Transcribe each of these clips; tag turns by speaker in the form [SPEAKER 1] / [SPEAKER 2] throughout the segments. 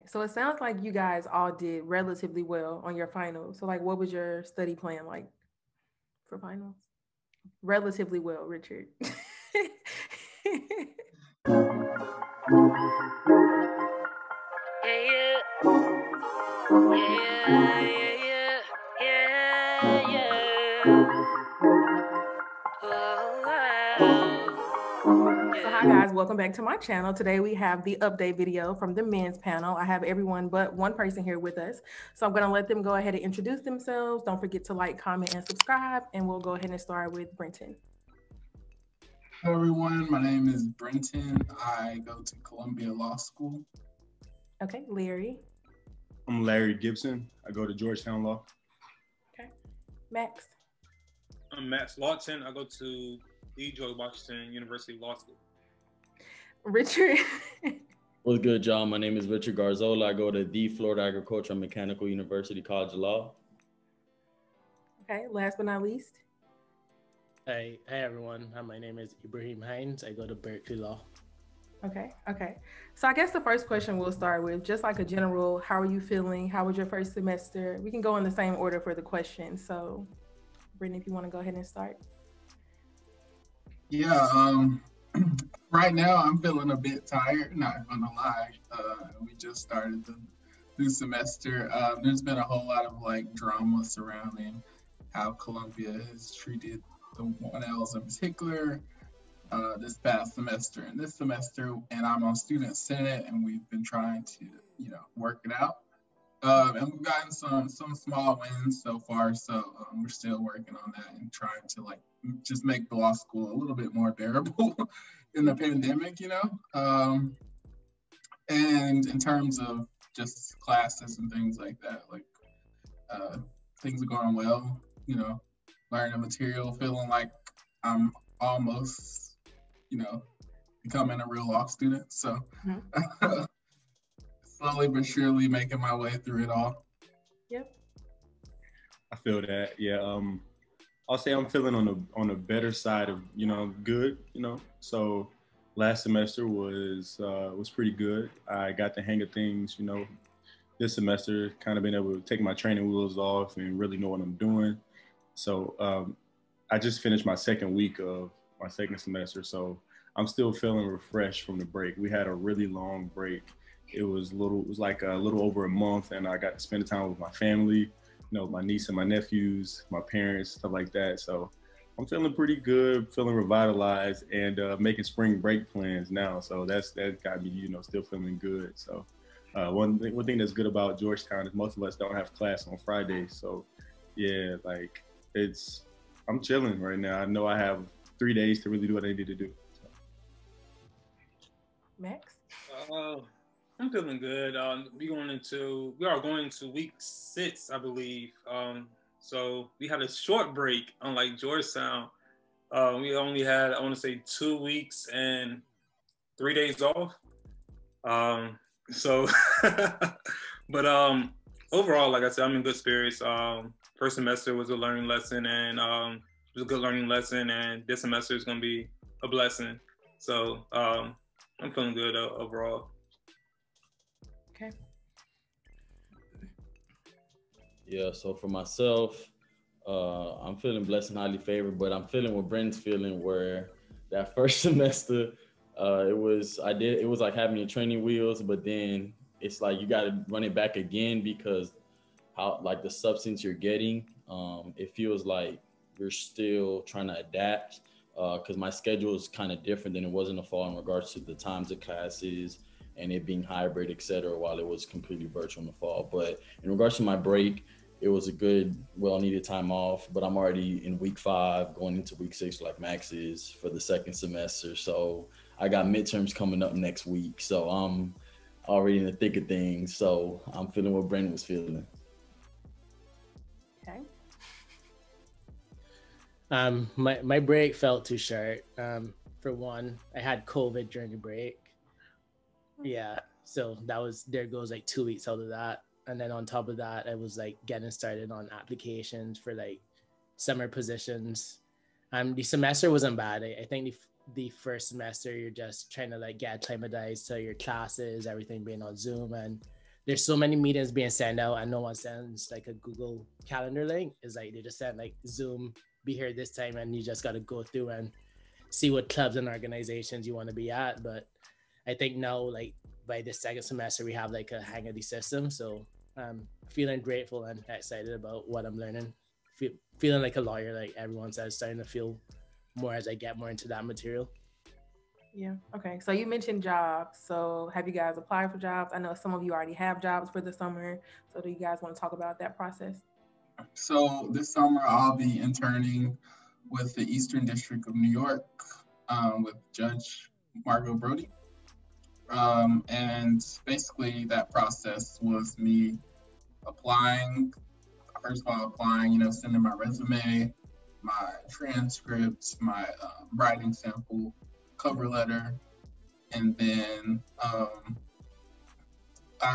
[SPEAKER 1] So it sounds like you guys all did relatively well on your finals. So like, what was your study plan like for finals? Relatively well, Richard. So hi guys, welcome back to my channel. Today we have the update video from the men's panel. I have everyone but one person here with us. So I'm gonna let them go ahead and introduce themselves. Don't forget to like, comment, and subscribe. And we'll go ahead and start with Brenton.
[SPEAKER 2] Hello everyone, my name is Brenton. I go to Columbia Law School.
[SPEAKER 1] Okay, Larry.
[SPEAKER 3] I'm Larry Gibson. I go to Georgetown Law.
[SPEAKER 1] Okay, Max.
[SPEAKER 4] I'm Max Lawton. I go to the George Washington University Law School.
[SPEAKER 1] Richard.
[SPEAKER 5] What's good, y'all? My name is Richard Garzola. I go to the Florida Agricultural and Mechanical University College of Law.
[SPEAKER 1] Okay, last but not least.
[SPEAKER 6] Hey everyone. My name is Ibrahim Hines. I go to Berkeley Law.
[SPEAKER 1] Okay. So I guess the first question we'll start with, just like a general, how are you feeling? How was your first semester? We can go in the same order for the questions. So, Brittany, if you want to go ahead and start.
[SPEAKER 2] Yeah, right now I'm feeling a bit tired, not gonna lie. We just started the new semester. There's been a whole lot of like drama surrounding how Columbia has treated the 1Ls in particular this past semester and this semester, and I'm on student senate, and we've been trying to, work it out. And we've gotten some small wins so far, so we're still working on that and trying to just make the law school a little bit more bearable in the pandemic, and in terms of just classes and things like that, things are going well, learning material, feeling like I'm almost, becoming a real law student. So slowly but surely making my way through it all.
[SPEAKER 1] Yep.
[SPEAKER 3] I feel that. Yeah. I'll say I'm feeling on the better side of, good, So last semester was pretty good. I got the hang of things, this semester, kind of been able to take my training wheels off and really know what I'm doing. So I just finished my second week of my second semester. So I'm still feeling refreshed from the break. We had a really long break. It was like a little over a month, and I got to spend time with my family, my niece and my nephews, my parents, stuff like that. So I'm feeling pretty good, feeling revitalized, and making spring break plans now. So that got me, still feeling good. So one thing that's good about Georgetown is most of us don't have class on Fridays. So yeah, I'm chilling right now. I know I have 3 days to really do what I need to do. So.
[SPEAKER 1] Max?
[SPEAKER 4] I'm feeling good. We are going into week 6, I believe. So we had a short break, unlike Georgetown. We only had, I want to say, 2 weeks and 3 days off. But overall, like I said, I'm in good spirits. First semester was a learning lesson, and it was a good learning lesson, and this semester is going to be a blessing. So I'm feeling good overall.
[SPEAKER 1] Okay.
[SPEAKER 5] Yeah, so for myself, I'm feeling blessed and highly favored, but I'm feeling what Brent's feeling, where that first semester, it was like having your training wheels, but then it's like you got to run it back again because how the substance you're getting, it feels like you're still trying to adapt because my schedule is kind of different than it was in the fall in regards to the times of classes and it being hybrid, et cetera, while it was completely virtual in the fall. But in regards to my break, it was a good, well-needed time off, but I'm already in week 5, going into week 6, like Max is, for the second semester. So I got midterms coming up next week. So I'm already in the thick of things. So I'm feeling what Brandon was feeling.
[SPEAKER 1] Okay.
[SPEAKER 6] My break felt too short. For one, I had COVID during the break. Yeah, so there goes like 2 weeks out of that. And then on top of that, I was like getting started on applications for like summer positions. The semester wasn't bad. I think the first semester, you're just trying to like get acclimatized to your classes, everything being on Zoom. And there's so many meetings being sent out and no one sends like a Google Calendar link. It's like they just send like Zoom, be here this time, and you just got to go through and see what clubs and organizations you want to be at. But I think now, like by the second semester, we have like a hang of the system. So I'm feeling grateful and excited about what I'm learning. Feeling like a lawyer, like everyone says, starting to feel more as I get more into that material.
[SPEAKER 1] Yeah. Okay. So you mentioned jobs. So have you guys applied for jobs? I know some of you already have jobs for the summer. So do you guys want to talk about that process?
[SPEAKER 2] So this summer I'll be interning with the Eastern District of New York with Judge Margot Brody. And basically that process was me applying, first of all applying, you know, sending my resume, my transcripts, my writing sample, cover letter, and then I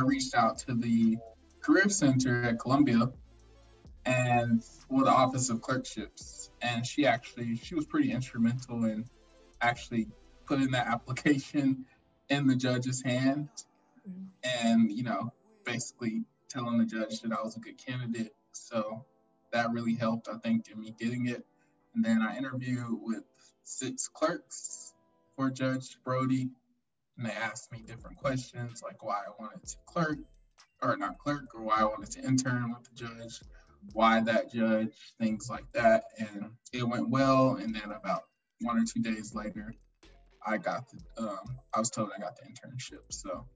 [SPEAKER 2] reached out to the Career Center at Columbia and for the Office of Clerkships, and she was pretty instrumental in actually putting that application in the judge's hand, and you know, basically telling the judge that I was a good candidate. So that really helped, I think, in me getting it. And then I interviewed with 6 clerks for Judge Brody, and they asked me different questions like why I wanted to clerk, or not clerk, or why I wanted to intern with the judge, why that judge, things like that. And it went well. And then about 1 or 2 days later, I was told I got the internship. So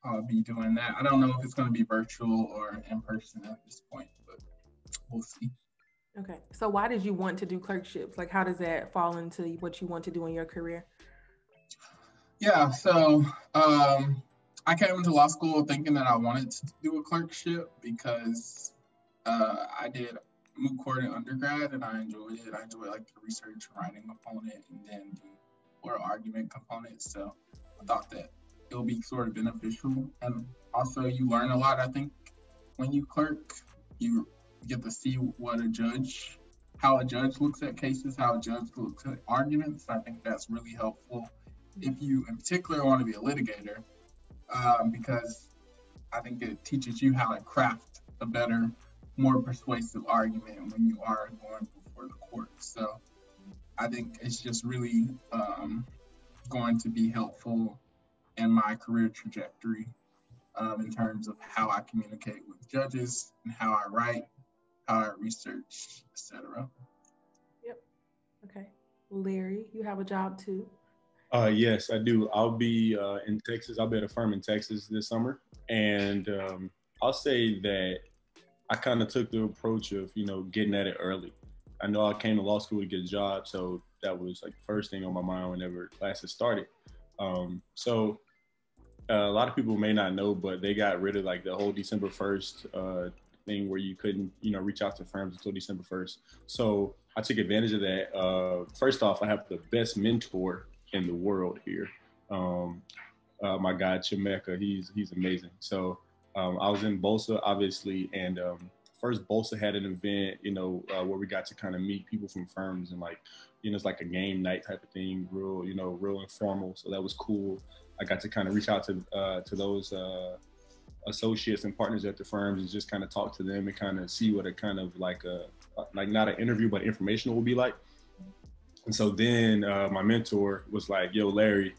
[SPEAKER 2] I'll be doing that. I don't know if it's going to be virtual or in person at this point, but we'll see.
[SPEAKER 1] Okay. So why did you want to do clerkships? Like, how does that fall into what you want to do in your career?
[SPEAKER 2] Yeah, so I came into law school thinking that I wanted to do a clerkship because I did moot court in undergrad and I enjoyed it. I enjoyed like the research and writing component and then the oral argument component. So I thought that it will be sort of beneficial. And also you learn a lot, I think, when you clerk. You get to see how a judge looks at cases, how a judge looks at arguments. I think that's really helpful if you in particular want to be a litigator, because I think it teaches you how to craft a better, more persuasive argument when you are going before the court. So I think it's just really going to be helpful in my career trajectory in terms of how I communicate with judges and how I write, how I research, etc.
[SPEAKER 1] Yep. Okay. Larry, you have a job too.
[SPEAKER 3] Yes, I do. I'll be in Texas. I'll be at a firm in Texas this summer. And I'll say that I kind of took the approach of, you know, getting at it early. I know I came to law school to get a job, so that was like the first thing on my mind whenever classes started. So a lot of people may not know, but they got rid of like the whole December 1st thing where you couldn't, you know, reach out to firms until December 1st. So I took advantage of that. First off, I have the best mentor in the world here. My guy Chimeka, he's amazing. So I was in Bolsa, obviously, and first Bolsa had an event, you know, where we got to kind of meet people from firms and like, you know, it's like a game night type of thing, real informal. So that was cool. I got to kind of reach out to those associates and partners at the firms and just kind of talk to them and kind of see what a kind of like not an interview, but informational would be like. And so then my mentor was like, yo, Larry,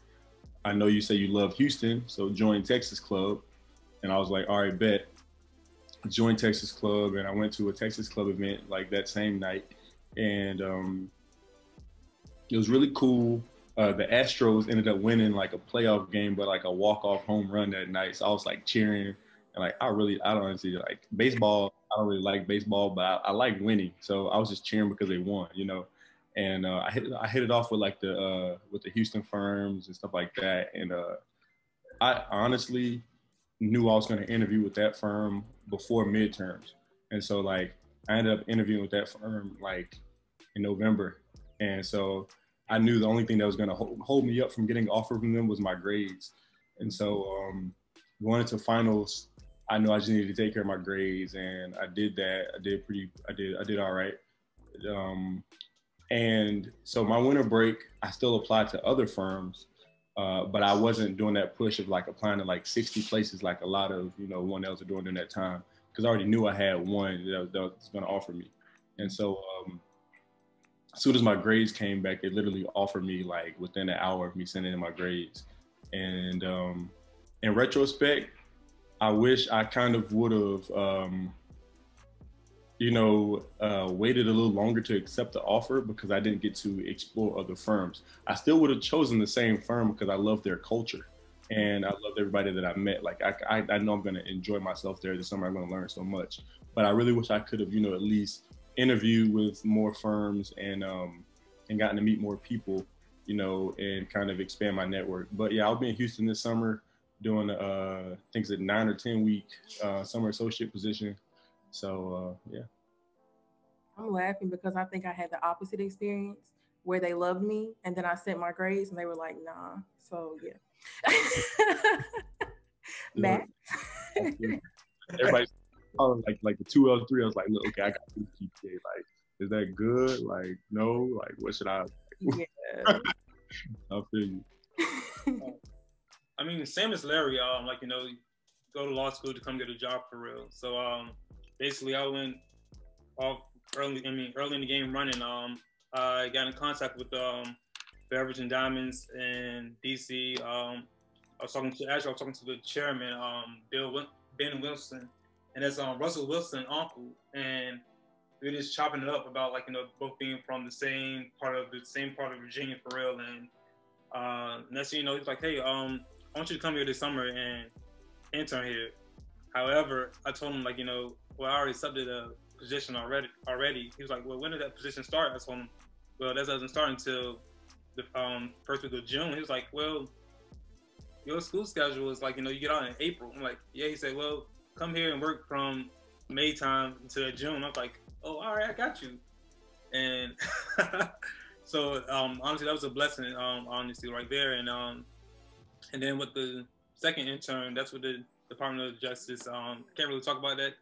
[SPEAKER 3] I know you say you love Houston, so join Texas Club. And I was like, all right, bet. Joined Texas Club, and I went to a Texas Club event like that same night. And it was really cool. The Astros ended up winning like a playoff game, but like a walk-off home run that night. So I was like cheering, and like I don't honestly like baseball. I don't really like baseball, but I like winning. So I was just cheering because they won, you know. And I hit it off with like the Houston firms and stuff like that. And I honestly knew I was going to interview with that firm before midterms. And so like I ended up interviewing with that firm like in November. And so I knew the only thing that was going to hold me up from getting an offer from them was my grades. And so going into finals, I knew I just needed to take care of my grades, and I did that. I did all right. And so my winter break, I still applied to other firms. But I wasn't doing that push of like applying to like 60 places like a lot of, one else are doing during that time, because I already knew I had one that was going to offer me. And so as soon as my grades came back, it literally offered me like within an hour of me sending in my grades. And in retrospect, I wish I kind of would have, waited a little longer to accept the offer, because I didn't get to explore other firms. I still would have chosen the same firm because I love their culture and I loved everybody that I met. Like I know I'm going to enjoy myself there this summer. I'm going to learn so much, but I really wish I could have, at least interviewed with more firms and gotten to meet more people, and kind of expand my network. But yeah, I'll be in Houston this summer doing things at 9 or 10 week summer associate position. So yeah.
[SPEAKER 1] I'm laughing because I think I had the opposite experience where they loved me and then I sent my grades and they were like, nah. So yeah. Matt.
[SPEAKER 3] Everybody's like the 2 L 3. I was like, look, okay, I got this GPA. Like, is that good? Like, no. Like, what should I?
[SPEAKER 1] Yeah.
[SPEAKER 3] I feel you.
[SPEAKER 4] I mean, same as Larry. Go to law school to come get a job for real. So basically, I went off early in the game running. I got in contact with Beverage and Diamonds in DC. I was talking to the chairman, Ben Wilson, and that's Russell Wilson's uncle, and we were just chopping it up about both being from the same part of Virginia for real. And next thing you know, he's like, hey, I want you to come here this summer and intern here. However, I told him I already accepted a position already. He was like, well, when did that position start? I told him, well, that doesn't start until the first week of June. He was like, well, your school schedule is you get out in April. I'm like, yeah. He said, well, come here and work from May time to June. I was like, oh, all right, I got you. And so honestly, that was a blessing, honestly, right there. And then with the second intern, that's with the Department of Justice. Can't really talk about that,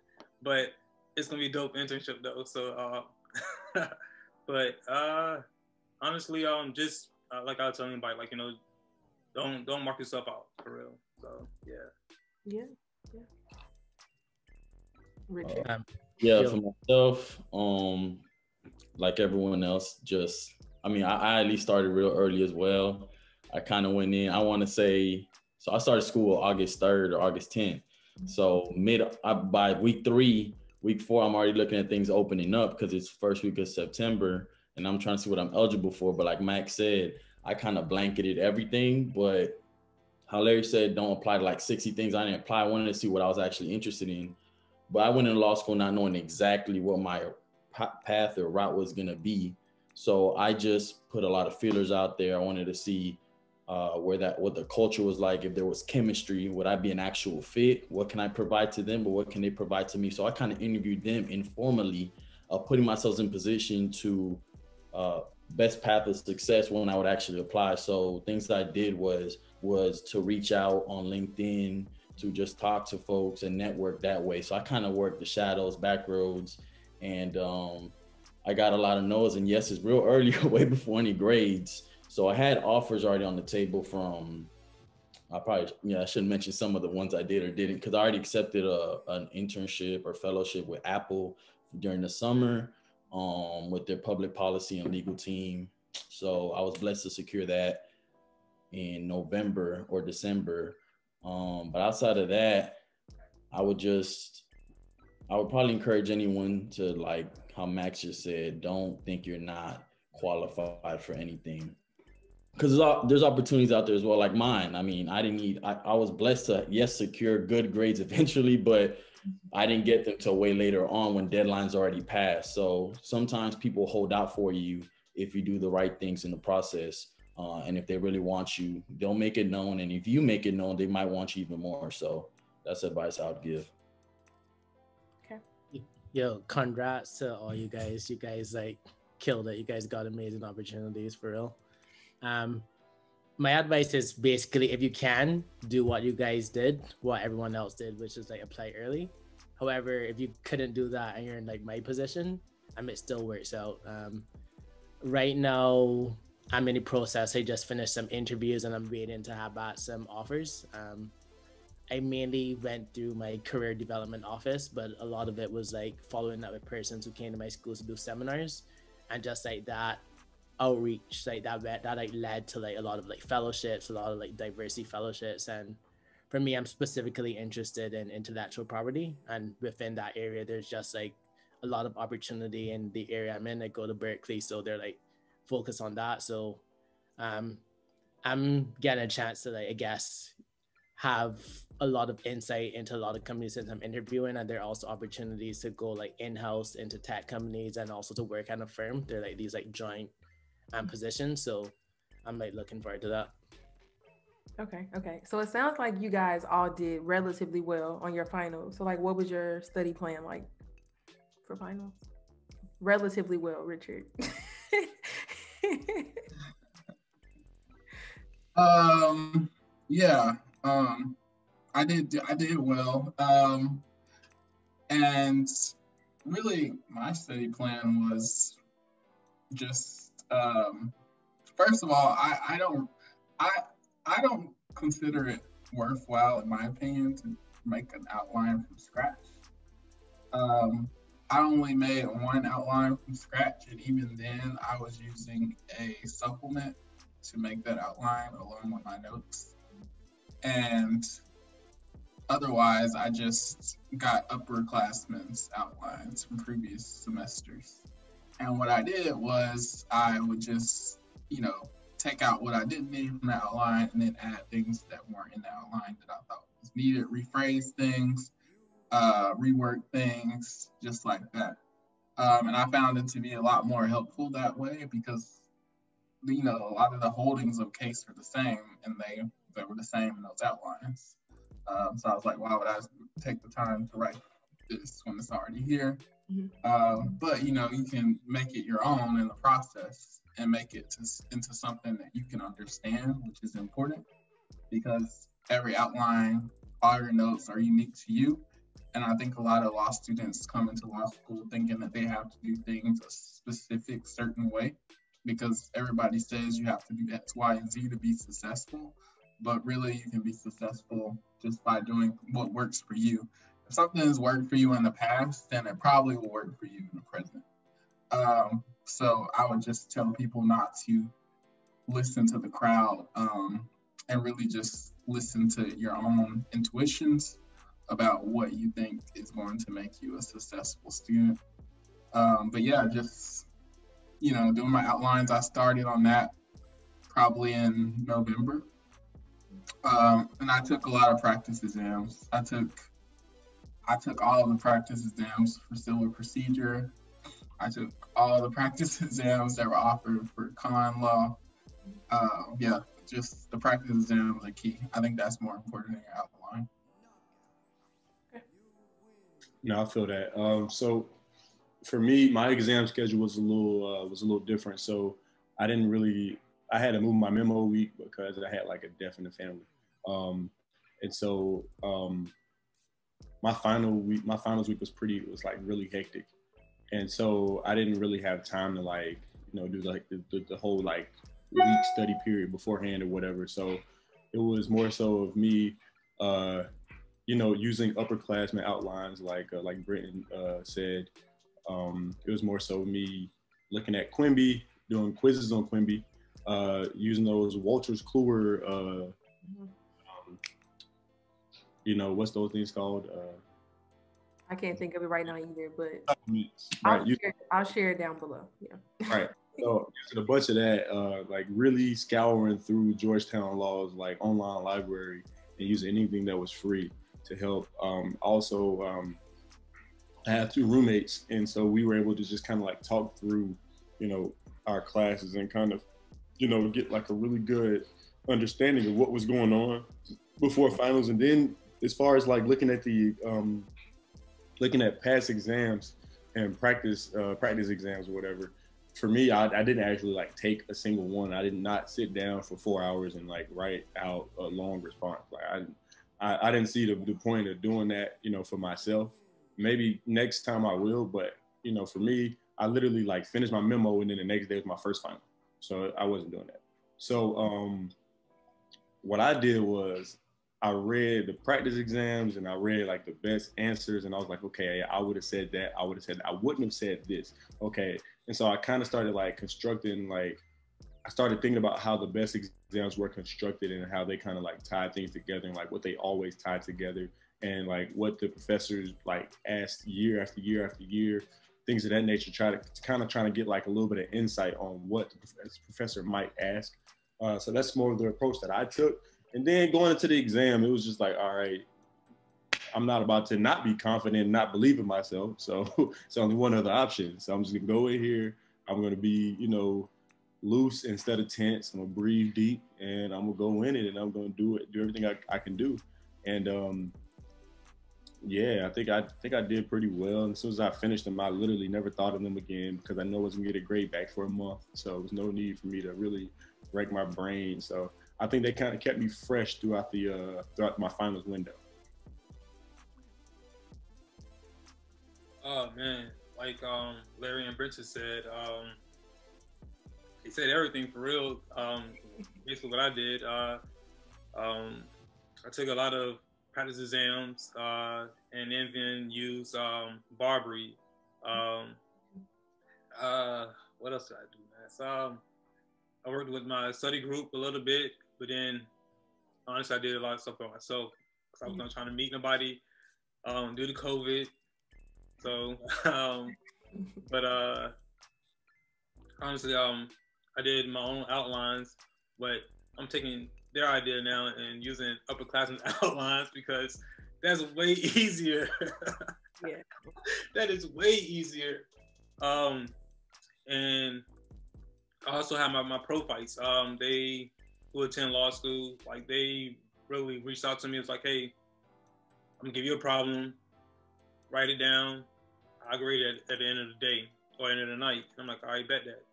[SPEAKER 4] but it's gonna be a dope internship though. So, but honestly, just like I was telling anybody, don't mark yourself out for real. So yeah.
[SPEAKER 1] Richard.
[SPEAKER 5] For myself, like everyone else, I at least started real early as well. I kind of went in, I want to say, so I started school August 3rd or August 10th. So by week 4, I'm already looking at things opening up because it's first week of September and I'm trying to see what I'm eligible for. But like Max said, I kind of blanketed everything, but how Larry said, don't apply to 60 things. I didn't apply. I wanted to see what I was actually interested in. But I went into law school not knowing exactly what my path or route was going to be. So I just put a lot of feelers out there. I wanted to see what the culture was like. If there was chemistry, would I be an actual fit? What can I provide to them, but what can they provide to me? So I kind of interviewed them informally, putting myself in position to best path of success when I would actually apply. So things that I did was to reach out on LinkedIn, to just talk to folks and network that way. So I kind of worked the shadows, back roads, and I got a lot of no's and yeses real early, way before any grades. So I had offers already on the table from, I shouldn't mention some of the ones I did or didn't, because I already accepted an internship or fellowship with Apple during the summer with their public policy and legal team. So I was blessed to secure that in November or December. But outside of that, I would probably encourage anyone to, like how Max just said, don't think you're not qualified for anything. Because there's opportunities out there as well, like mine. I mean, I was blessed to, secure good grades eventually, but I didn't get them till way later on when deadlines already passed. So sometimes people hold out for you if you do the right things in the process. And if they really want you, they'll make it known. And if you make it known, they might want you even more. So that's advice I would give.
[SPEAKER 1] Okay.
[SPEAKER 6] Yo, congrats to all you guys. You guys killed it. You guys got amazing opportunities for real. My advice is basically, if you can, do what you guys did, what everyone else did, which is apply early. However, if you couldn't do that and you're in my position, it still works out. Right now, I'm in the process. I just finished some interviews and I'm waiting to have back some offers. I mainly went through my career development office, but a lot of it was like following up with persons who came to my schools to do seminars, and just like that outreach, like that like led to like a lot of like fellowships, a lot of like diversity fellowships. And for me, I'm specifically interested in intellectual property, and within that area, there's just like a lot of opportunity in the area I'm in. I go to Berkeley, so they're like focused on that. So I'm getting a chance to like, I guess, have a lot of insight into a lot of companies since I'm interviewing, and there are also opportunities to go like in-house into tech companies and also to work at a firm. They're like these like joint positions, so I'm like looking forward to that.
[SPEAKER 1] Okay. So it sounds like you guys all did relatively well on your finals. So like, what was your study plan like for finals? Relatively well, Richard.
[SPEAKER 2] Yeah. I did well. And really my study plan was just first of all, I don't consider it worthwhile, in my opinion, to make an outline from scratch. I only made one outline from scratch, and even then I was using a supplement to make that outline along with my notes. And otherwise, I just got upperclassmen's outlines from previous semesters. And what I did was I would just, take out what I didn't need from the outline and then add things that weren't in the outline that I thought was needed, rephrase things, rework things, just like that. And I found it to be a lot more helpful that way because, a lot of the holdings of case were the same, and they were the same in those outlines. So I was like, why would I take the time to write this when it's already here? Mm-hmm. But, you can make it your own in the process and make it into something that you can understand, which is important because every outline, all your notes are unique to you. And I think a lot of law students come into law school thinking that they have to do things a specific certain way because everybody says you have to do X, Y, and Z to be successful. But really, you can be successful just by doing what works for you. If something has worked for you in the past, then it probably will work for you in the present. So I would just tell people not to listen to the crowd and really just listen to your own intuitions about what you think is going to make you a successful student. But yeah, just, doing my outlines, I started on that probably in November. And I took a lot of practice exams. I took all of the practice exams for civil procedure. I took all the practice exams that were offered for con law. Yeah, just the practice exams are key. I think that's more important than your outline.
[SPEAKER 3] No, I feel that. So for me, my exam schedule was a little different. So I had to move my memo week because I had like a death in the family. And so my finals week was like really hectic. And so I didn't really have time to like, do like the whole like week study period beforehand or whatever. So it was more so of me, using upperclassmen outlines like Britton said. It was more so me looking at Quimby, doing quizzes on Quimby, using those Wolters Kluwer, what's those things called?
[SPEAKER 1] I can't think of it right now either, but
[SPEAKER 3] right.
[SPEAKER 1] I'll share it down below. Yeah.
[SPEAKER 3] Right. So a bunch of that, like really scouring through Georgetown Law's like online library and using anything that was free to help. Also, I had 2 roommates, and so we were able to just kind of like talk through, our classes and kind of, get like a really good understanding of what was going on before finals. And then as far as like looking at past exams and practice exams or whatever, for me, I didn't actually like take a single one. I did not sit down for 4 hours and like write out a long response. Like I didn't see the point of doing that, for myself. Maybe next time I will, but for me, I literally like finished my memo and then the next day was my first final. So I wasn't doing that. So what I did was I read the practice exams and I read like the best answers, and I was like, okay, I would have said that. I would have said that. I wouldn't have said this. Okay. And so I kind of started like constructing, like, I started thinking about how the best exams were constructed and how they kind of like tied things together and like what they always tied together and like what the professors like asked year after year after year, things of that nature, trying to get like a little bit of insight on what the professor might ask. So that's more of the approach that I took. And then going into the exam, it was just like, all right, I'm not about to not be confident and not believe in myself. So it's only one other option. So I'm just gonna go in here. I'm gonna be, loose instead of tense. I'm gonna breathe deep and I'm gonna go in it and I'm gonna do everything I can do. And yeah, I think I did pretty well. And as soon as I finished them, I literally never thought of them again because I know I was gonna get a grade back for a month. So there was no need for me to really wreck my brain. So I think they kind of kept me fresh throughout my finals window.
[SPEAKER 4] Oh man, like Larry and Brenton said, he said everything for real. Basically what I did, I took a lot of practice exams and then used Barbary. What else did I do, man? So I worked with my study group a little bit, but then honestly I did a lot of stuff by myself because I was not trying to meet nobody due to COVID. So, but honestly, I did my own outlines, but I'm taking their idea now and using upperclassmen outlines because that's way easier.
[SPEAKER 1] Yeah,
[SPEAKER 4] that is way easier. And I also have my pro fights. They who attend law school, like they really reached out to me. It's like, hey, I'm gonna give you a problem. Write it down. I'll grade it at the end of the day or end of the night. I'm like, all right, bet that.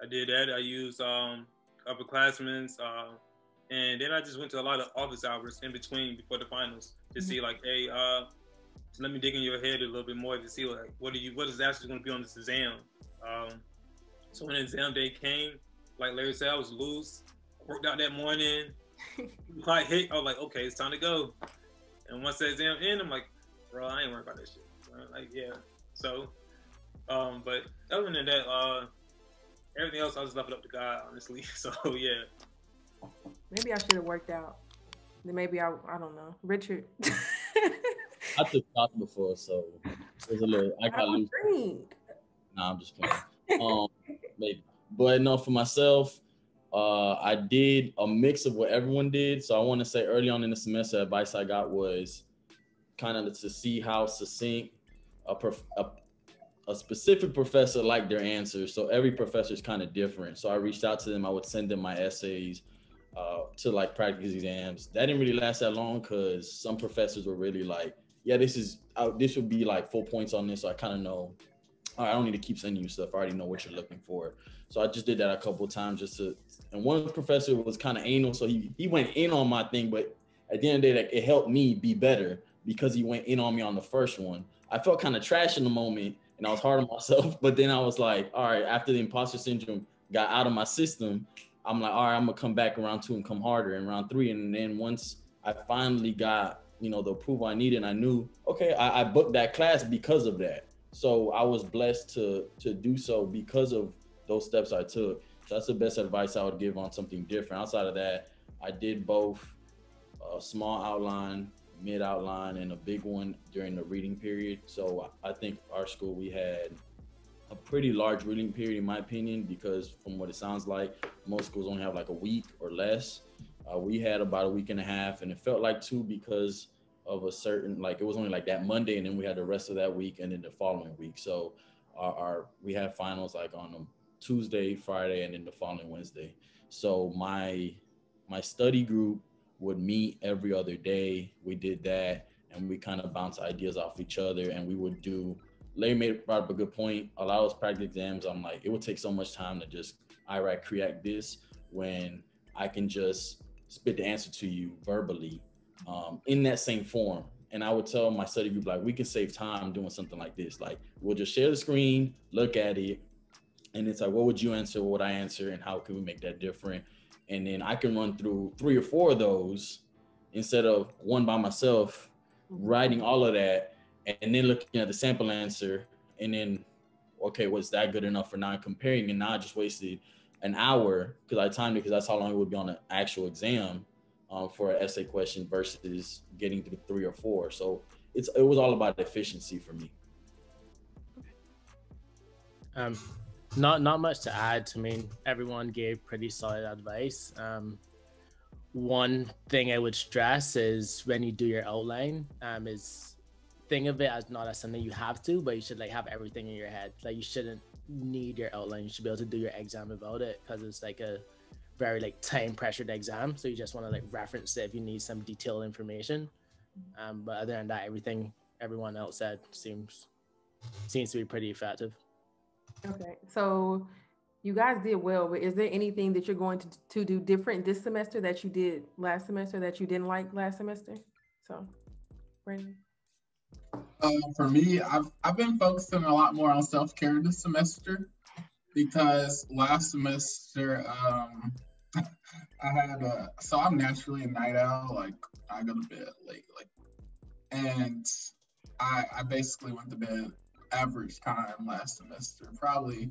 [SPEAKER 4] I did that. I used upperclassmen, and then I just went to a lot of office hours in between before the finals to see like, hey, let me dig in your head a little bit more to see like what is actually going to be on this exam. So when the exam day came, like Larry said, I was loose. I worked out that morning. Quite hit. I was like, okay, it's time to go. And once the exam ended, I'm like, bro, I ain't worried about that shit. Like, yeah. So, but other than that, everything else I just left it up to God, honestly. So yeah.
[SPEAKER 1] Maybe I should have worked out. Then maybe I don't know. Richard.
[SPEAKER 5] I took shots before, so there's a little. I got loose. Nah, I'm just playing. Maybe, but no, for myself, I did a mix of what everyone did. So I want to say early on in the semester, advice I got was kind of to see how succinct a specific professor liked their answers. So every professor is kind of different. So I reached out to them. I would send them my essays to like practice exams. That didn't really last that long because some professors were really like, yeah, this would be like 4 points on this. So I kind of know, all right, I don't need to keep sending you stuff. I already know what you're looking for. So I just did that a couple of times and one professor was kind of anal. So he went in on my thing, but at the end of the day, it helped me be better because he went in on me on the first one. I felt kind of trash in the moment and I was hard on myself, but then I was like, all right, after the imposter syndrome got out of my system, I'm like, all right, I'm gonna come back in round 2 and come harder in round 3. And then once I finally got, the approval I needed, and I knew, okay, I booked that class because of that. So I was blessed to do so because of those steps I took. So that's the best advice I would give on something different. Outside of that, I did both a small outline, mid outline, and a big one during the reading period. So I think our school, we had a pretty large reading period in my opinion, because from what it sounds like, most schools only have like a week or less. We had about a week and a half, and it felt like 2 because of a certain, like it was only like that Monday, and then we had the rest of that week and then the following week. So we had finals like on a Tuesday, Friday, and then the following Wednesday. So my study group would meet every other day. We did that, and we kind of bounced ideas off each other, and we would do, Larry brought up a good point. A lot of those practice exams, I'm like, it would take so much time to just create this when I can just spit the answer to you verbally in that same form. And I would tell my study group, like, we can save time doing something like this. Like, we'll just share the screen, look at it, And it's like, what would you answer? What would I answer? And how can we make that different? And then I can run through 3 or 4 of those instead of one by myself, writing all of that, and then looking at the sample answer, and then, okay, was that good enough for not comparing? And now I just wasted an hour because I timed it, because that's how long it would be on an actual exam for an essay question versus getting through 3 or 4. So it was all about efficiency for me.
[SPEAKER 6] Not much to add. I mean, everyone gave pretty solid advice. One thing I would stress is when you do your outline, is think of it as not as something you have to, but you should like have everything in your head. Like you shouldn't need your outline. You should be able to do your exam without it, because it's like a very like time pressured exam. So you just want to like reference it if you need some detailed information. But other than that, everything everyone else said seems to be pretty effective.
[SPEAKER 1] Okay, so you guys did well, but is there anything that you're going to do different this semester that you did last semester that you didn't like last semester? So, Brandon?
[SPEAKER 2] For me, I've been focusing a lot more on self-care this semester, because last semester I had so I'm naturally a night owl. Like I go to bed late, and I basically went to bed average time last semester, probably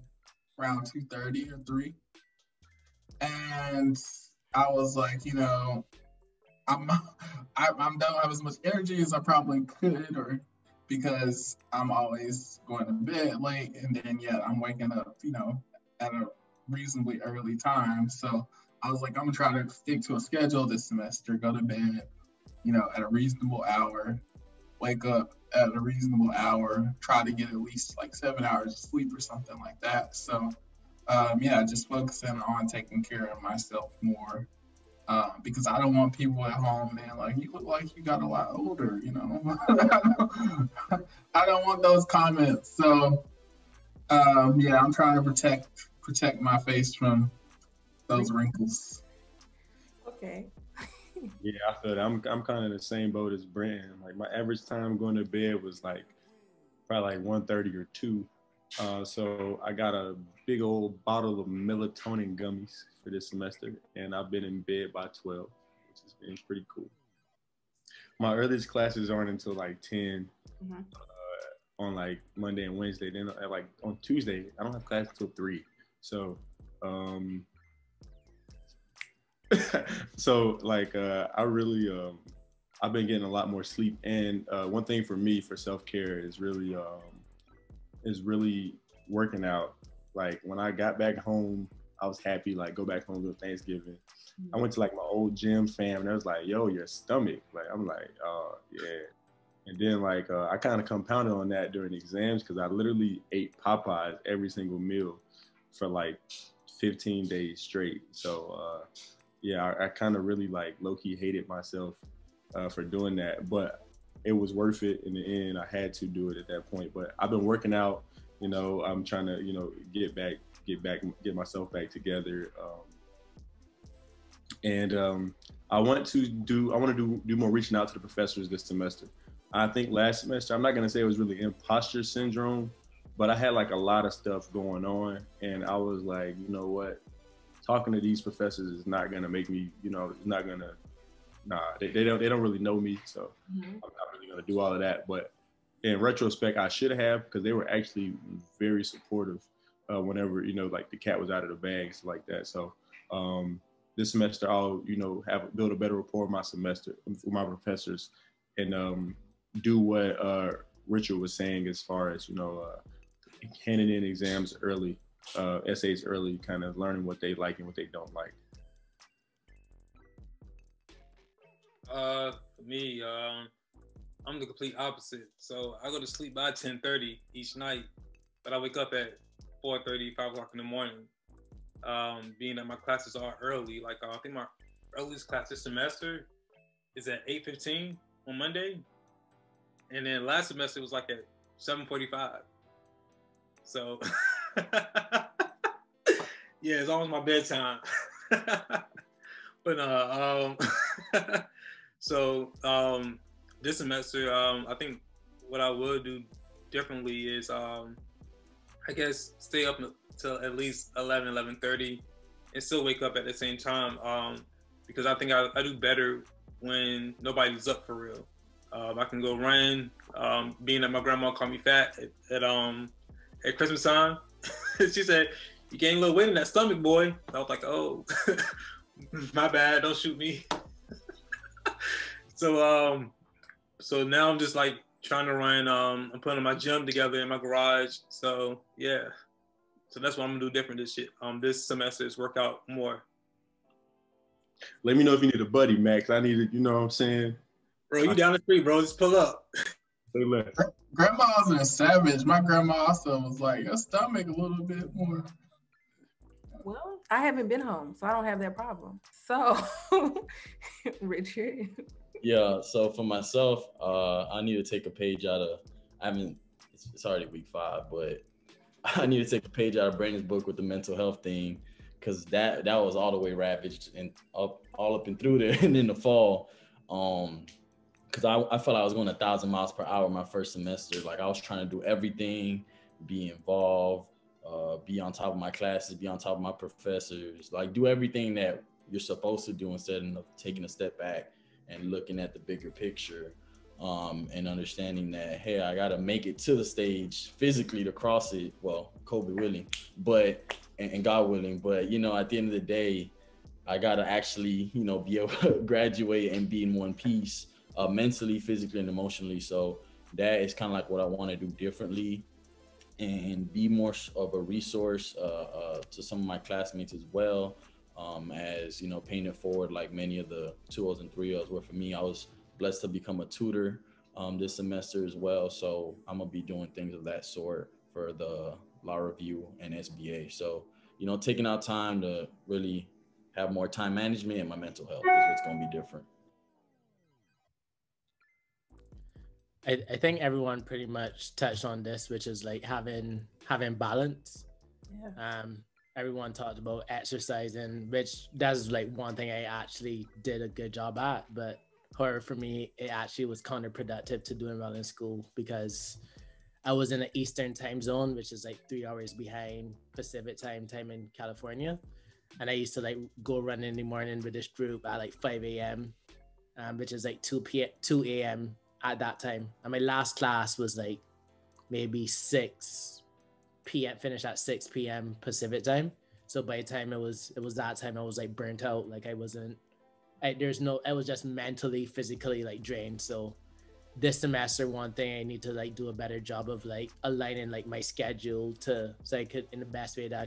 [SPEAKER 2] around 2:30 or 3. And I was like, I don't have as much energy as I probably could, or because I'm always going to bed late, and then yet I'm waking up, at a reasonably early time. So I was like, I'm gonna try to stick to a schedule this semester, go to bed, at a reasonable hour, wake up at a reasonable hour, try to get at least like 7 hours of sleep or something like that. So just focusing on taking care of myself more, because I don't want people at home, man, like, you look like you got a lot older, I don't want those comments. So I'm trying to protect my face from those wrinkles.
[SPEAKER 1] Okay.
[SPEAKER 3] Yeah, I feel that. I'm kind of in the same boat as Brandon. Like my average time going to bed was like probably like 1:30 or 2. So I got a big old bottle of melatonin gummies for this semester, and I've been in bed by 12, which has been pretty cool. My earliest classes aren't until like 10 on like Monday and Wednesday. Then like on Tuesday, I don't have class until 3. So I really I've been getting a lot more sleep, and one thing for me for self-care is really working out. Like when I got back home, I was happy, like go back home to Thanksgiving. I went to like my old gym fam, and I was like, yo, your stomach. Like I'm like, oh yeah. And then like I kind of compounded on that during the exams, because I literally ate Popeyes every single meal for like 15 days straight. So I kind of really like low-key hated myself for doing that, but it was worth it in the end. I had to do it at that point. But I've been working out, I'm trying to, get myself back together. I want to do more reaching out to the professors this semester. I think last semester, I'm not gonna say it was really imposter syndrome, but I had like a lot of stuff going on, and I was like, you know what? Talking to these professors is not gonna make me, it's not gonna, they don't really know me, so I'm not really gonna do all of that. But in retrospect, I should have, because they were actually very supportive whenever, like the cat was out of the bag, stuff like that. So this semester, I'll, build a better rapport with my professors, and do what Richard was saying as far as, handing in exams early, essays early, kind of learning what they like and what they don't like.
[SPEAKER 4] For me, I'm the complete opposite. So I go to sleep by 10:30 each night, but I wake up at 4:30, 5 o'clock in the morning. Being that my classes are early, like I think my earliest class this semester is at 8:15 on Monday, and then last semester was like at 7:45. So yeah, it's almost my bedtime. But so this semester, I think what I will do differently is I guess stay up till at least 11:30, and still wake up at the same time. Because I think I do better when nobody's up for real. I can go run. Being that my grandma called me fat at Christmas time, she said, "You gained a little weight in that stomach, boy." I was like, "Oh, my bad. Don't shoot me." So now I'm just like trying to run. I'm putting my gym together in my garage. So yeah. So that's what I'm gonna do different this semester is work out more.
[SPEAKER 3] Let me know if you need a buddy, Max. I need it, you know what I'm saying?
[SPEAKER 4] Bro, you down the street, bro. Just pull up.
[SPEAKER 3] Say less.
[SPEAKER 2] Grandma's a savage. My grandma also was like, your stomach a little bit more.
[SPEAKER 1] Well, I haven't been home, so I don't have that problem. So, Richard.
[SPEAKER 5] Yeah, so for myself, I need to take a page out of, it's already week 5, but I need to take a page out of Brandon's book with the mental health thing, because that was all the way ravaged and all up and through there and in the fall. Because I felt I was going 1,000 miles per hour my first semester. Like I was trying to do everything, be involved, be on top of my classes, be on top of my professors, like do everything that you're supposed to do instead of taking a step back and looking at the bigger picture, and understanding that, hey, I got to make it to the stage physically to cross it. Well, COVID willing, and God willing. But, you know, at the end of the day, I got to actually, you know, be able to graduate and be in one piece, mentally, physically, and emotionally. So that is kind of like what I want to do differently and be more of a resource to some of my classmates as well. As, you know, paying it forward like many of the 2Os and 3Os, where for me, I was blessed to become a tutor this semester as well. So I'm gonna be doing things of that sort for the law review and SBA. So, you know, taking out time to really have more time management and my mental health is what's gonna be different.
[SPEAKER 6] I think everyone pretty much touched on this, which is like having balance.
[SPEAKER 1] Yeah.
[SPEAKER 6] Everyone talked about exercising, which that's like one thing I actually did a good job at. But however, for me, it actually was counterproductive to doing well in school because I was in the Eastern time zone, which is like 3 hours behind Pacific time in California. And I used to like go run in the morning with this group at like 5 a.m., which is like 2 a.m. at that time. And my last class was like maybe 6 p.m. finish at 6 p.m. Pacific time. So by the time it was that time, I was like burnt out. Like I was just mentally, physically like drained. So this semester, one thing I need to like do a better job of like aligning like my schedule so I could, in the best way that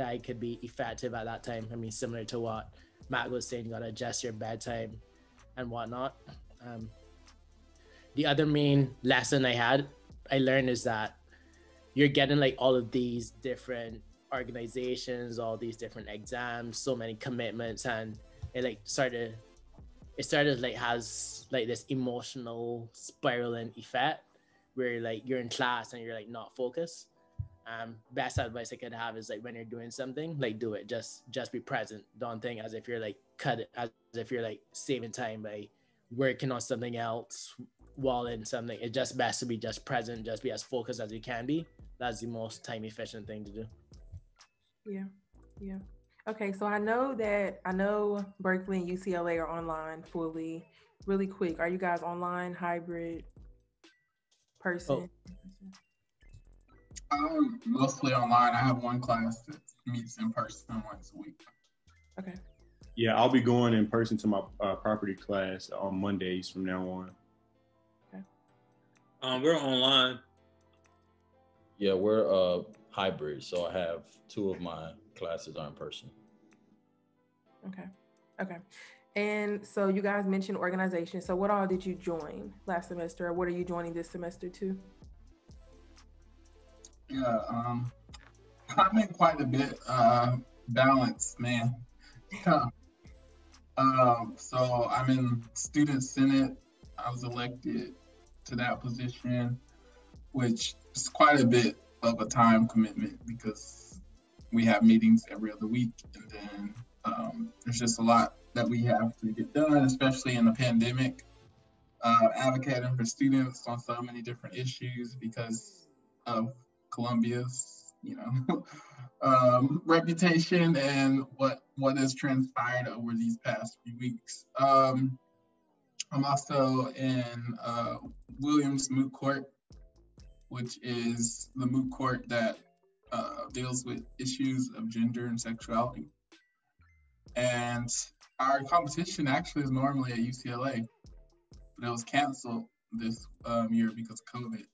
[SPEAKER 6] I could be effective at that time. I mean, similar to what Matt was saying, you gotta adjust your bedtime and whatnot. The other main lesson I learned is that you're getting like all of these different organizations, all these different exams, so many commitments, and it started like has like this emotional spiraling effect where like you're in class and you're like not focused. Best advice I could have is like when you're doing something, like do it, just be present. Don't think as if you're like as if you're like saving time by working on something else while in something. It's just best to be just present, just be as focused as you can be. That's the most time efficient thing to do.
[SPEAKER 1] Yeah. Okay, so I know Berkeley and UCLA are online fully. Really quick, are you guys online, hybrid, person?
[SPEAKER 2] I'm mostly online. I have one class that meets in person once a week.
[SPEAKER 1] Okay.
[SPEAKER 3] Yeah, I'll be going in person to my property class on Mondays from now on.
[SPEAKER 1] Okay.
[SPEAKER 4] We're online.
[SPEAKER 5] Yeah, we're hybrid. So I have 2 of my classes are in person.
[SPEAKER 1] Okay. And so you guys mentioned organization. So what all did you join last semester, or what are you joining this semester too?
[SPEAKER 2] Yeah, I'm in quite a bit balance, man. Yeah. So I'm in Student Senate. I was elected to that position, which is quite a bit of a time commitment because we have meetings every other week, and then there's just a lot that we have to get done, especially in the pandemic, advocating for students on so many different issues because of Columbia's you know, reputation and what has transpired over these past few weeks. I'm also in Williams Moot Court, which is the moot court that deals with issues of gender and sexuality. And our competition actually is normally at UCLA, but it was canceled this year because of COVID.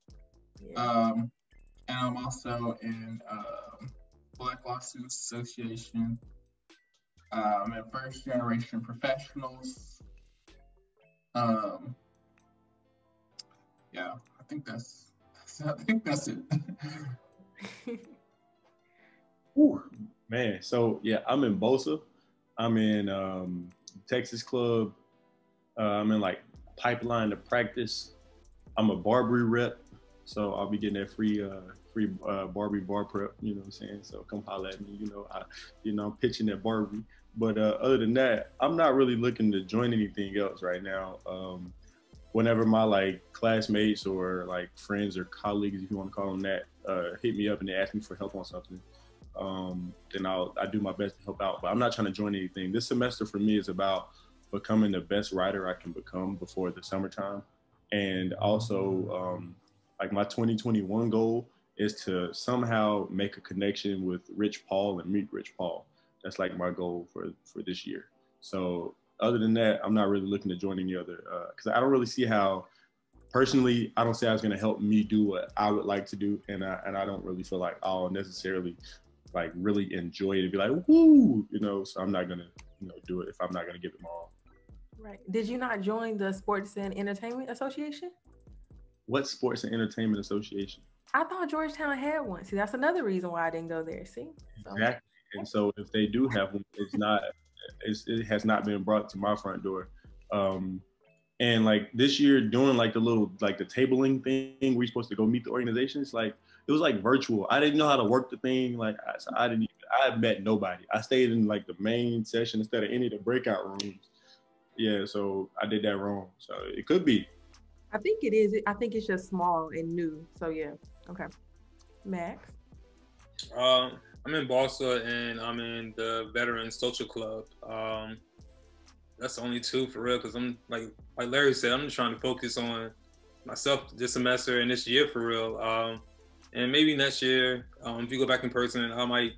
[SPEAKER 2] Yeah. And I'm also in Black Lawsuits Association, and first generation professionals. Yeah, I think that's it.
[SPEAKER 3] Ooh, man, so yeah, I'm in BOSA. I'm in Texas Club. I'm in like Pipeline to Practice. I'm a Barbary rep, so I'll be getting that free Barbie bar prep. You know what I'm saying? So come holler at me. I'm pitching that Barbie. But other than that, I'm not really looking to join anything else right now. Whenever my like classmates or like friends or colleagues, if you want to call them that, hit me up and they ask me for help on something, then I do my best to help out. But I'm not trying to join anything. This semester for me is about becoming the best writer I can become before the summertime. And also like my 2021 goal is to somehow make a connection with Rich Paul and meet Rich Paul. That's like my goal for this year. So other than that, I'm not really looking to join any other, because I don't really see how, personally, I don't see how it's going to help me do what I would like to do. And I don't really feel like I'll necessarily like really enjoy it and be like, woo, so I'm not going to, do it if I'm not going to give it my all.
[SPEAKER 1] Right. Did you not join the Sports and Entertainment Association? What
[SPEAKER 3] Sports and Entertainment Association?
[SPEAKER 1] I thought Georgetown had one. See, that's another reason why I didn't go there. See? So.
[SPEAKER 3] Exactly. And so if they do have one, it has not been brought to my front door. And like this year doing like the tabling thing, we're supposed to go meet the organizations. Like it was like virtual. I didn't know how to work the thing. Like I met nobody. I stayed in like the main session instead of any of the breakout rooms. Yeah, so I did that wrong. So it could be.
[SPEAKER 1] I think it is. I think it's just small and new. So yeah. Okay. Max?
[SPEAKER 4] I'm in BOSA and I'm in the Veterans Social Club. That's the only two for real, because I'm like Larry said, I'm just trying to focus on myself this semester and this year for real. And maybe next year, if you go back in person, I might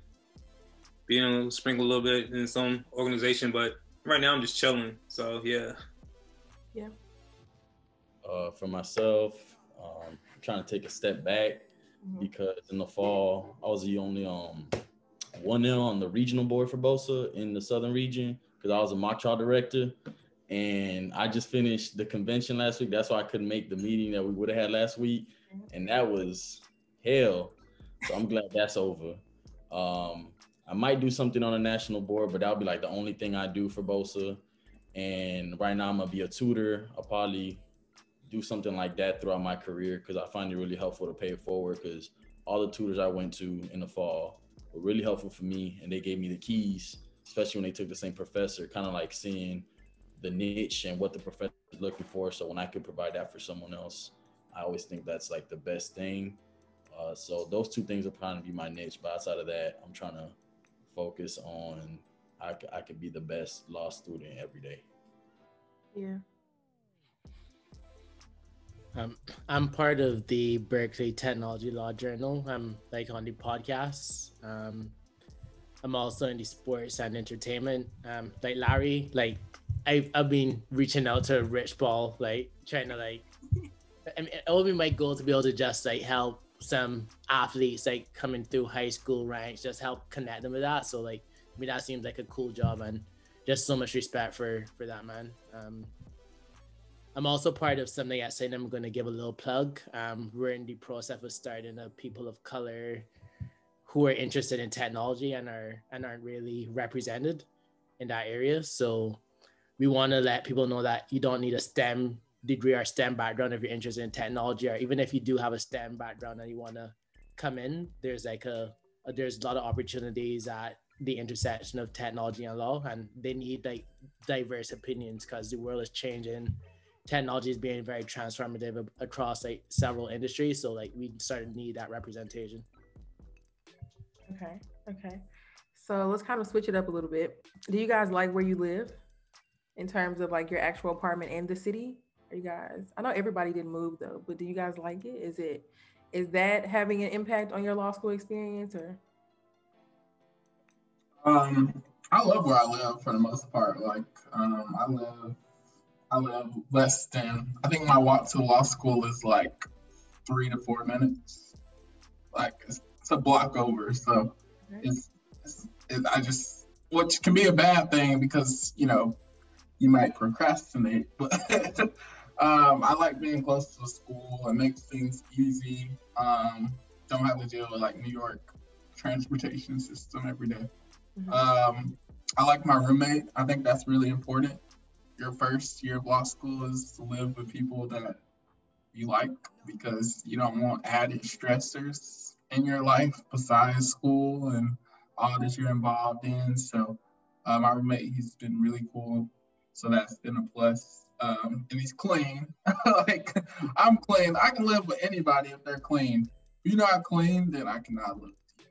[SPEAKER 4] be in sprinkle a little bit in some organization, but right now I'm just chilling. So yeah.
[SPEAKER 1] Yeah.
[SPEAKER 5] For myself, I'm trying to take a step back because in the fall, I was the only 1-0 on the regional board for BOSA in the Southern region because I was a mock trial director. And I just finished the convention last week. That's why I couldn't make the meeting that we would have had last week. And that was hell. So I'm glad that's over. I might do something on a national board, but that'll be like the only thing I do for BOSA. And right now I'm gonna be a tutor. I'll probably do something like that throughout my career because I find it really helpful to pay it forward because all the tutors I went to in the fall were really helpful for me and they gave me the keys, especially when they took the same professor, kind of like seeing the niche and what the professor is looking for. So when I could provide that for someone else, I always think that's like the best thing. So those two things are probably be my niche. But outside of that, I'm trying to focus on I could be the best law student every day.
[SPEAKER 1] Yeah.
[SPEAKER 6] I'm part of the Berkeley Technology Law Journal. I'm like on the podcasts. I'm also in the sports and entertainment. Like Larry, like I've been reaching out to Rich Paul, like trying to like, I mean, it will be my goal to be able to just like help some athletes like coming through high school ranks, just help connect them with that. So like, I mean, that seems like a cool job and just so much respect for that, man. I'm also part of something at St. I'm going to give a little plug. We're in the process of starting a people of color who are interested in technology and aren't really represented in that area. So we want to let people know that you don't need a STEM degree or STEM background if you're interested in technology, or even if you do have a STEM background and you want to come in, there's like there's a lot of opportunities at the intersection of technology and law, and they need like diverse opinions because the world is changing. Technology is being very transformative across like several industries. So like we start to need that representation.
[SPEAKER 1] Okay. Okay. So let's kind of switch it up a little bit. Do you guys like where you live in terms of like your actual apartment in the city? Are you guys? I know everybody didn't move though, but do you guys like it? Is that having an impact on your law school experience or?
[SPEAKER 2] I love where I live for the most part. Like, I live less than. I think my walk to law school is like 3 to 4 minutes. Like, it's a block over. So,
[SPEAKER 1] Okay.
[SPEAKER 2] I just, which can be a bad thing because you might procrastinate, but I like being close to the school. It makes things easy. Don't have to deal with like New York transportation system every day.
[SPEAKER 1] Mhm.
[SPEAKER 2] I like my roommate. I think that's really important. Your first year of law school is to live with people that you like because you don't want added stressors in your life besides school and all that you're involved in. So my roommate, he's been really cool. So that's been a plus. And he's clean. Like I'm clean. I can live with anybody if they're clean. If you're not clean, then I cannot live with you.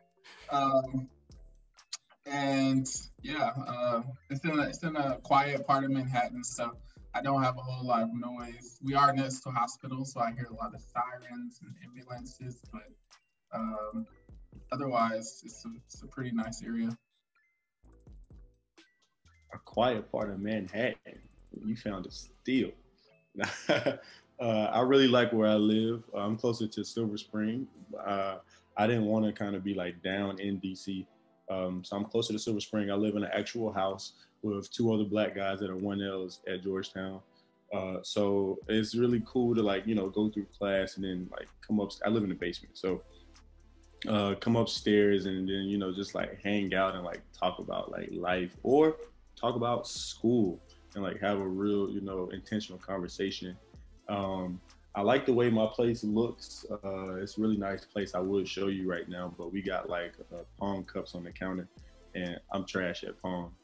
[SPEAKER 2] And yeah, it's in a quiet part of Manhattan, so I don't have a whole lot of noise. We are next to a hospital, so I hear a lot of sirens and ambulances, but um, otherwise, it's a pretty nice area.
[SPEAKER 3] A quiet part of Manhattan. You found a steal. I really like where I live. I'm closer to Silver Spring. I didn't want to kind of be like down in DC. So I'm closer to Silver Spring. I live in an actual house with two other black guys that are 1Ls at Georgetown. So it's really cool to like, go through class and then like come up. I live in the basement. So come upstairs and then, just like hang out and like talk about like life or talk about school and like have a real, intentional conversation. I like the way my place looks. It's a really nice place. I would show you right now, but we got like Pong cups on the counter, and I'm trash at Pong.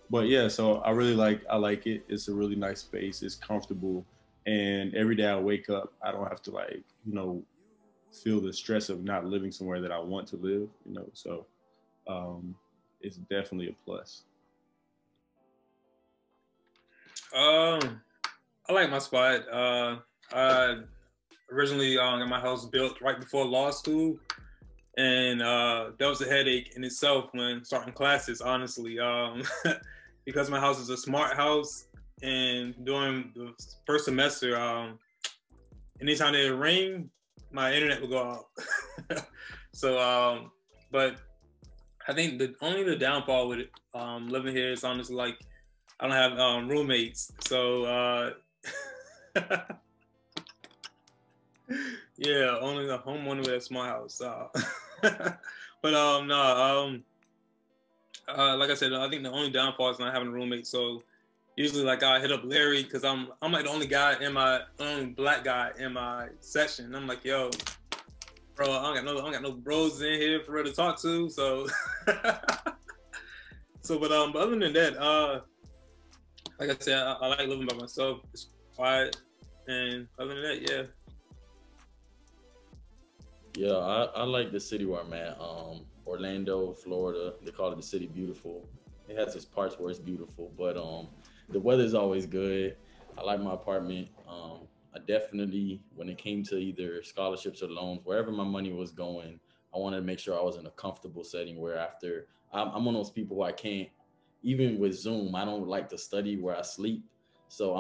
[SPEAKER 3] But yeah, so I like it. It's a really nice space. It's comfortable, and every day I wake up, I don't have to like feel the stress of not living somewhere that I want to live. So it's definitely a plus.
[SPEAKER 4] I like my spot. I originally got my house built right before law school, and that was a headache in itself when starting classes, honestly. Because my house is a smart house, and during the first semester, anytime it ring, my internet would go out. So, but I think only the downfall with living here is honestly like I don't have roommates, so yeah, only the homeowner with a small house. But no, like I said, I think the only downfall is not having a roommate. So usually, like I hit up Larry because I'm like the only black guy in my section. I'm like, yo, bro, I don't got no bros in here for real to talk to. So, but other than that, like I said, I like living by myself. It's quiet, and other than that, yeah.
[SPEAKER 5] Yeah, I like the city where I'm at. Orlando, Florida. They call it the city beautiful. It has its parts where it's beautiful, but the weather's always good. I like my apartment. I definitely, when it came to either scholarships or loans, wherever my money was going, I wanted to make sure I was in a comfortable setting where after I'm one of those people who I can't, even with Zoom, I don't like to study where I sleep. So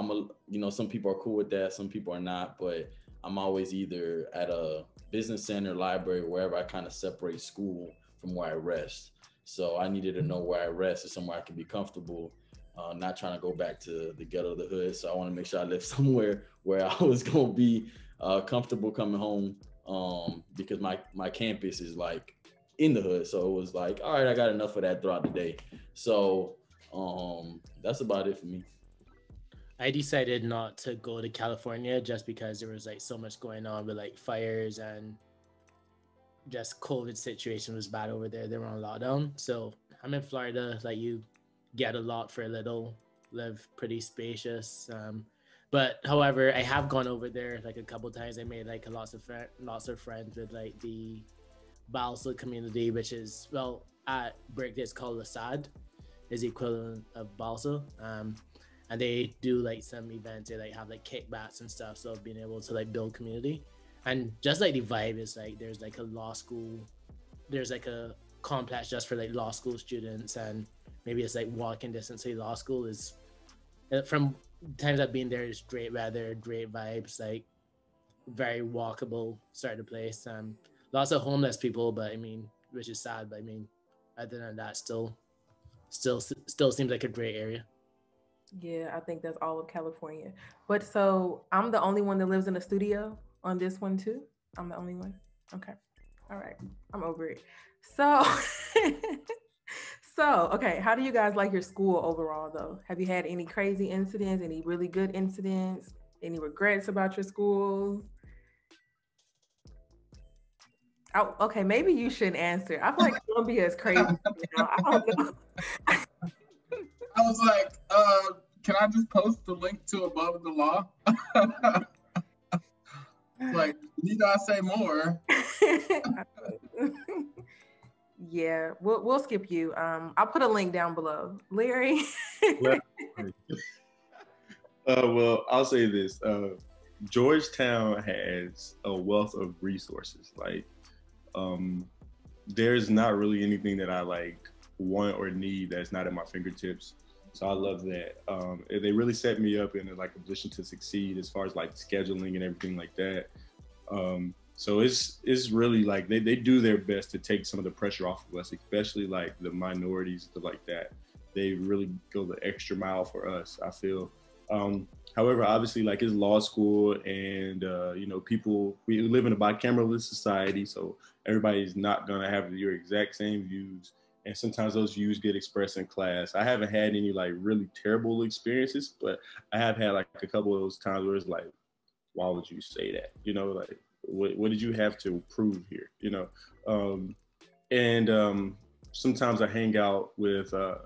[SPEAKER 5] some people are cool with that. Some people are not, but I'm always either at a business center, library, wherever I kind of separate school from where I rest. So I needed to know where I rest is somewhere I can be comfortable, not trying to go back to the ghetto of the hood. So I want to make sure I live somewhere where I was going to be comfortable coming home, because my campus is like in the hood. So it was like, all right, I got enough of that throughout the day. So that's about it for me.
[SPEAKER 6] I decided not to go to California just because there was like so much going on with like fires and just COVID situation was bad over there. They were on lockdown. So I'm in Florida, like you get a lot for a little, live pretty spacious. But however, I have gone over there like a couple times. I made like lots of friends with like the Balsa community, which is, well, at Berkeley it's called LSAT, is the equivalent of Balsa. And they do like some events, they like have like kickbacks and stuff. So being able to like build community, and just like the vibe is like there's like a law school, there's like a complex just for like law school students, and maybe it's like walking distance to law school. Is from times I've been there, is great weather, great vibes, like very walkable sort of place. Lots of homeless people, but I mean, which is sad, but I mean, other than that, still seems like a great area.
[SPEAKER 1] Yeah, I think that's all of California. But so I'm the only one that lives in a studio on this one too. I'm the only one. Okay. All right. I'm over it. So, okay. How do you guys like your school overall though? Have you had any crazy incidents, any really good incidents, any regrets about your school? Oh, okay. Maybe you shouldn't answer. I feel like Columbia is crazy now. I don't know.
[SPEAKER 2] I was like, can I just post the link to Above the Law? Like, need I say more?
[SPEAKER 1] Yeah, we'll skip you. I'll put a link down below. Larry.
[SPEAKER 3] Well, I'll say this. Georgetown has a wealth of resources. Like, there's not really anything that I like want or need that's not at my fingertips. So I love that. They really set me up in like a position to succeed as far as like scheduling and everything like that. So it's really like they do their best to take some of the pressure off of us, especially like the minorities, stuff like that. They really go the extra mile for us, I feel. However, obviously, like it's law school, and you know, we live in a bicameralist society, so everybody's not gonna have your exact same views, and sometimes those views get expressed in class. I haven't had any like really terrible experiences, but I have had like a couple of those times where it's like, why would you say that? You know, like what did you have to prove here? You know, and sometimes I hang out with a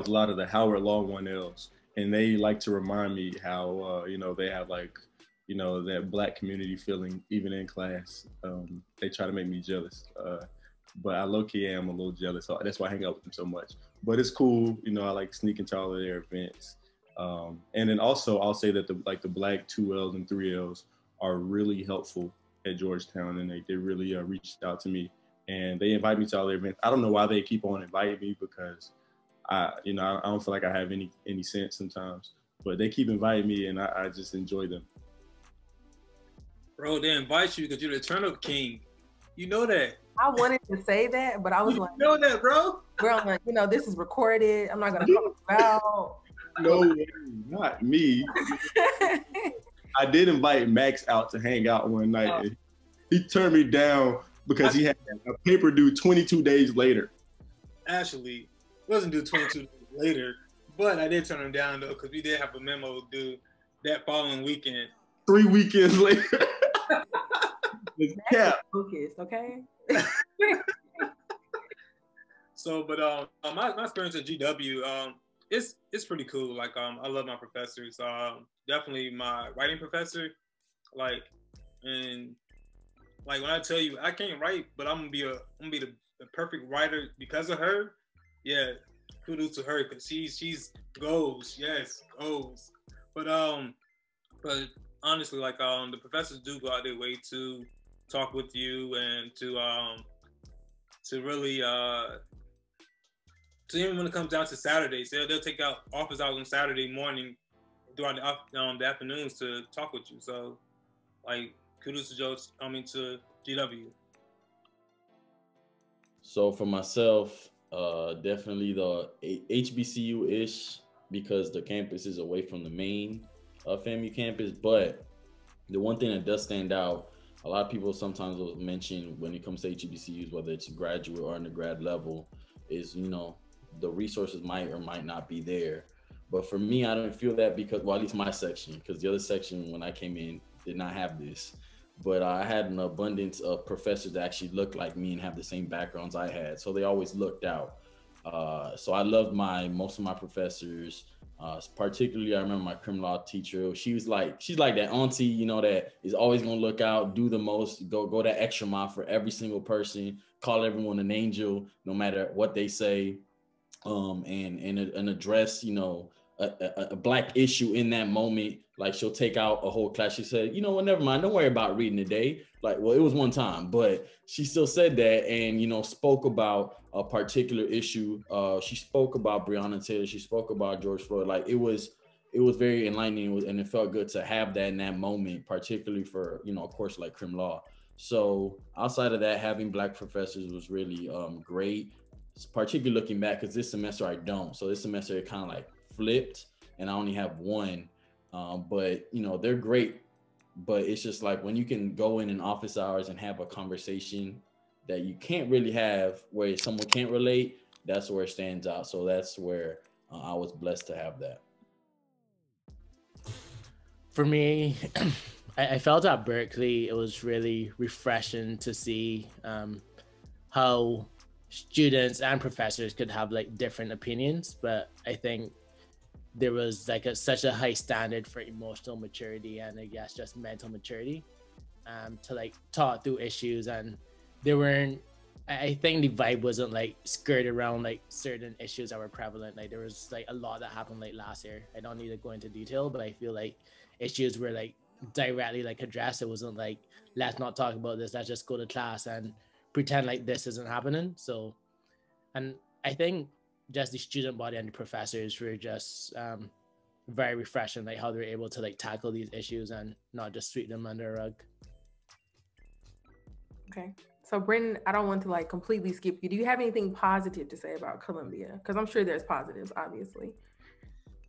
[SPEAKER 3] lot of the Howard Law 1Ls, and they like to remind me how, you know, they have like, you know, that Black community feeling even in class. They try to make me jealous, but I low-key am a little jealous. So that's why I hang out with them so much. But it's cool, you know, I like sneaking to all of their events. And then also I'll say that the Black 2Ls and 3Ls are really helpful at Georgetown, and they really reached out to me, and they invite me to all their events. I don't know why they keep on inviting me, because I don't feel like I have any sense sometimes, but they keep inviting me, and I just enjoy them.
[SPEAKER 4] Bro, they invite you because you're the turnip king. You know that.
[SPEAKER 1] I wanted to say that, but I was like,
[SPEAKER 4] you know that, bro.
[SPEAKER 1] We're on, you know, this is recorded. I'm not gonna call you out.
[SPEAKER 3] No, not me. I did invite Max out to hang out one night. Oh. He turned me down because he had a paper due 22 days later.
[SPEAKER 4] Actually, it wasn't due 22 days later, but I did turn him down though, because we did have a memo due that following weekend. 3 weekends later.
[SPEAKER 1] Yeah. Focused, okay.
[SPEAKER 4] So, but my experience at GW, it's pretty cool. Like, I love my professors. Definitely my writing professor. Like, and like when I tell you I can't write, but I'm gonna be the perfect writer because of her. Yeah, kudos to her, because she's goals. Yes, goals. But honestly, like the professors do go out their way to talk with you and to really so even when it comes down to Saturdays, they'll take out office hours on Saturday morning throughout the afternoons to talk with you. So, like, kudos to to GW.
[SPEAKER 5] So for myself, definitely the HBCU-ish, because the campus is away from the main FAMU campus. But the one thing that does stand out, a lot of people sometimes will mention when it comes to HBCUs, whether it's graduate or undergrad level, is, you know, the resources might or might not be there. But for me, I don't feel that, because, well, at least my section, because the other section when I came in did not have this. But I had an abundance of professors that actually looked like me and have the same backgrounds I had. So they always looked out. So I loved most of my professors. Particularly, I remember my criminal law teacher. She's like that auntie, you know, that is always gonna look out, do the most, go that extra mile for every single person, call everyone an angel, no matter what they say, and address, you know, a black issue in that moment. Like she'll take out a whole class. She said, you know what, never mind, don't worry about reading today. Like, well, it was one time, but she still said that, and, you know, spoke about a particular issue. She spoke about Breonna Taylor. She spoke about George Floyd. Like it was very enlightening, and it felt good to have that in that moment, particularly for, you know, a course like crim law. So outside of that, having black professors was really great. Particularly looking back, because this semester I don't. So this semester it kind of like flipped, and I only have one. But you know, they're great. But it's just like when you can go in office hours and have a conversation that you can't really have where someone can't relate, that's where it stands out. So that's where I was blessed to have that.
[SPEAKER 6] For me, I felt at Berkeley, it was really refreshing to see how students and professors could have like different opinions, but I think there was like such a high standard for emotional maturity and I guess just mental maturity to like talk through issues, and there weren't, I think the vibe wasn't like skirted around like certain issues that were prevalent. Like there was like a lot that happened like last year. I don't need to go into detail, but I feel like issues were like directly like addressed. It wasn't like, let's not talk about this, let's just go to class and pretend like this isn't happening. So, and I think just the student body and the professors were just very refreshing, like how they were able to like tackle these issues and not just sweep them under a rug.
[SPEAKER 1] Okay. So Brendan, I don't want to like completely skip you. Do you have anything positive to say about Columbia? Because I'm sure there's positives, obviously.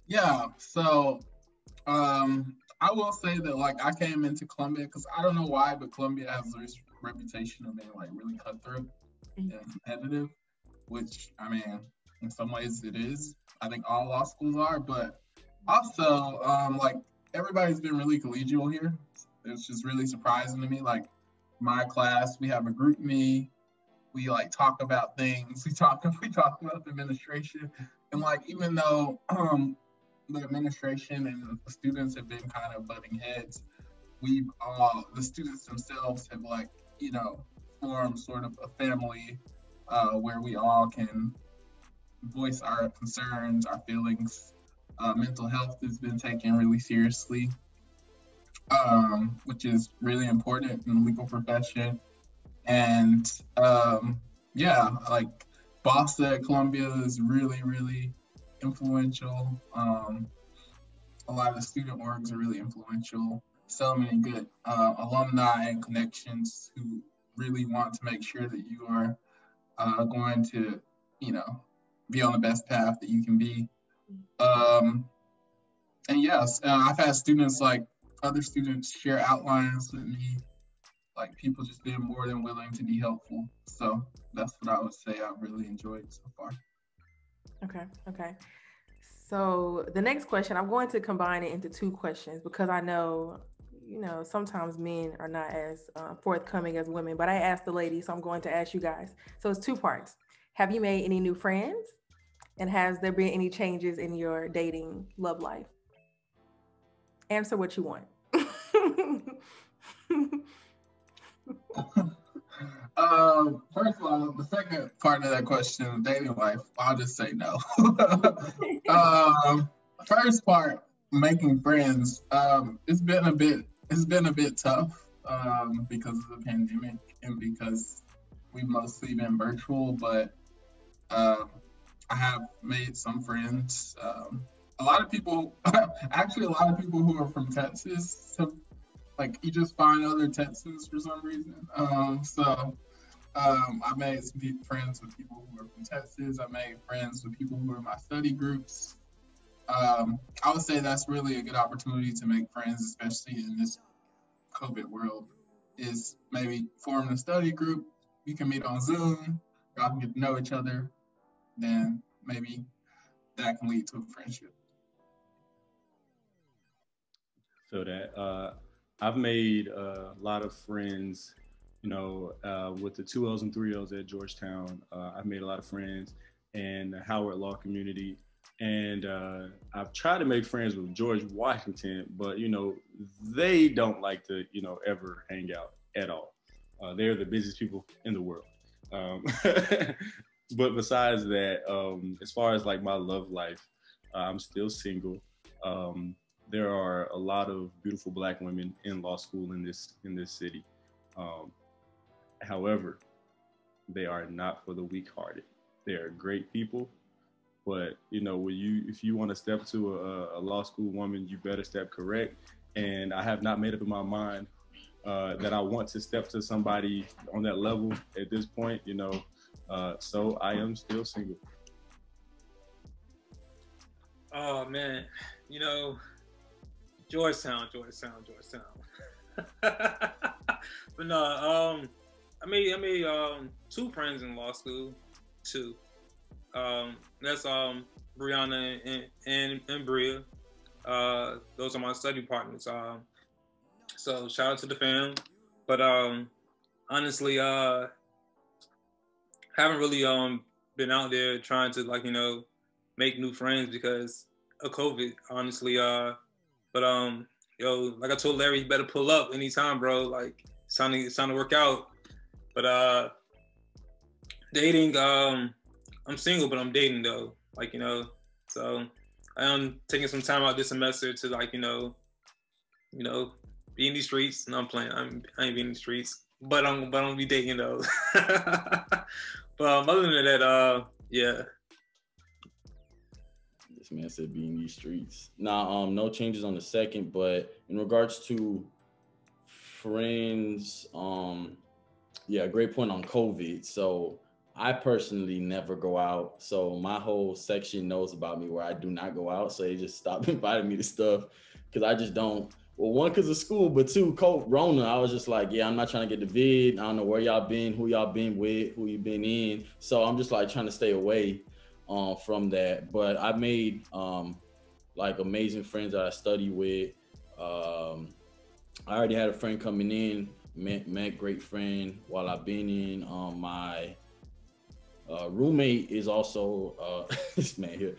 [SPEAKER 2] Yeah. So I will say that like I came into Columbia because I don't know why, but Columbia has this reputation of being like really cutthroat and competitive, which I mean, in some ways it is. I think all law schools are, but also like everybody's been really collegial here. It's just really surprising to me. Like my class, we have a group me. We like talk about things. We talk about the administration, and like even though the administration and the students have been kind of butting heads, the students themselves have like, you know, formed sort of a family where we all can voice our concerns, our feelings. Mental health has been taken really seriously, which is really important in the legal profession. And yeah, like Bossa at Columbia is really, really influential. A lot of the student orgs are really influential. So many good alumni and connections who really want to make sure that you are going to, you know, be on the best path that you can be. And yes, I've had students, like other students, share outlines with me, like people just being more than willing to be helpful. So that's what I would say I've really enjoyed so far.
[SPEAKER 1] Okay. So the next question, I'm going to combine it into two questions because I know, you know, sometimes men are not as forthcoming as women, but I asked the ladies, so I'm going to ask you guys. So it's two parts. Have you made any new friends? And has there been any changes in your dating love life? Answer what you want.
[SPEAKER 2] First of all, the second part of that question, dating life, I'll just say no. First part, making friends, it's been a bit tough because of the pandemic and because we've mostly been virtual, but I have made some friends. A lot of people who are from Texas, like you just find other Texans for some reason. I made some friends with people who are from Texas. I made friends with people who are in my study groups. I would say that's really a good opportunity to make friends, especially in this COVID world, is maybe form a study group. You can meet on Zoom, y'all can get to know each other, then maybe that can lead to a friendship.
[SPEAKER 3] So that I've made a lot of friends, you know, with the 2Ls and 3Ls at Georgetown. I've made a lot of friends in the Howard law community. And I've tried to make friends with George Washington, but they don't like to ever hang out at all. They're the busiest people in the world. But besides that, as far as like my love life, I'm still single. There are a lot of beautiful Black women in law school in this city. However, they are not for the weak-hearted. They are great people, but if you want to step to a law school woman, you better step correct. And I have not made up in my mind that I want to step to somebody on that level at this point. So I am still single.
[SPEAKER 4] Oh man, Georgetown. But no, I made 2 friends in law school. 2. That's Brianna and Bria. Those are my study partners. So shout out to the fam. But honestly, haven't really been out there trying to make new friends because of COVID, honestly. But like I told Larry, you better pull up anytime, bro. Like it's time to work out. But dating, I'm single, but I'm dating though. So I am taking some time out this semester to be in these streets. No, I'm playing. I ain't being in the streets, but I'm gonna be dating though. But other than that, yeah.
[SPEAKER 5] This man said be in these streets. Nah, no changes on the second, but in regards to friends, yeah, great point on COVID. So I personally never go out. So my whole section knows about me where I do not go out. So they just stopped inviting me to stuff because I just don't. Well, 1, because of school, but 2, Rona. I was just like, yeah, I'm not trying to get the vid. I don't know where y'all been, who y'all been with, who you been in. So I'm just like trying to stay away from that. But I made like amazing friends that I study with. I already had a friend coming in, met great friend while I've been in. My roommate is also this man here.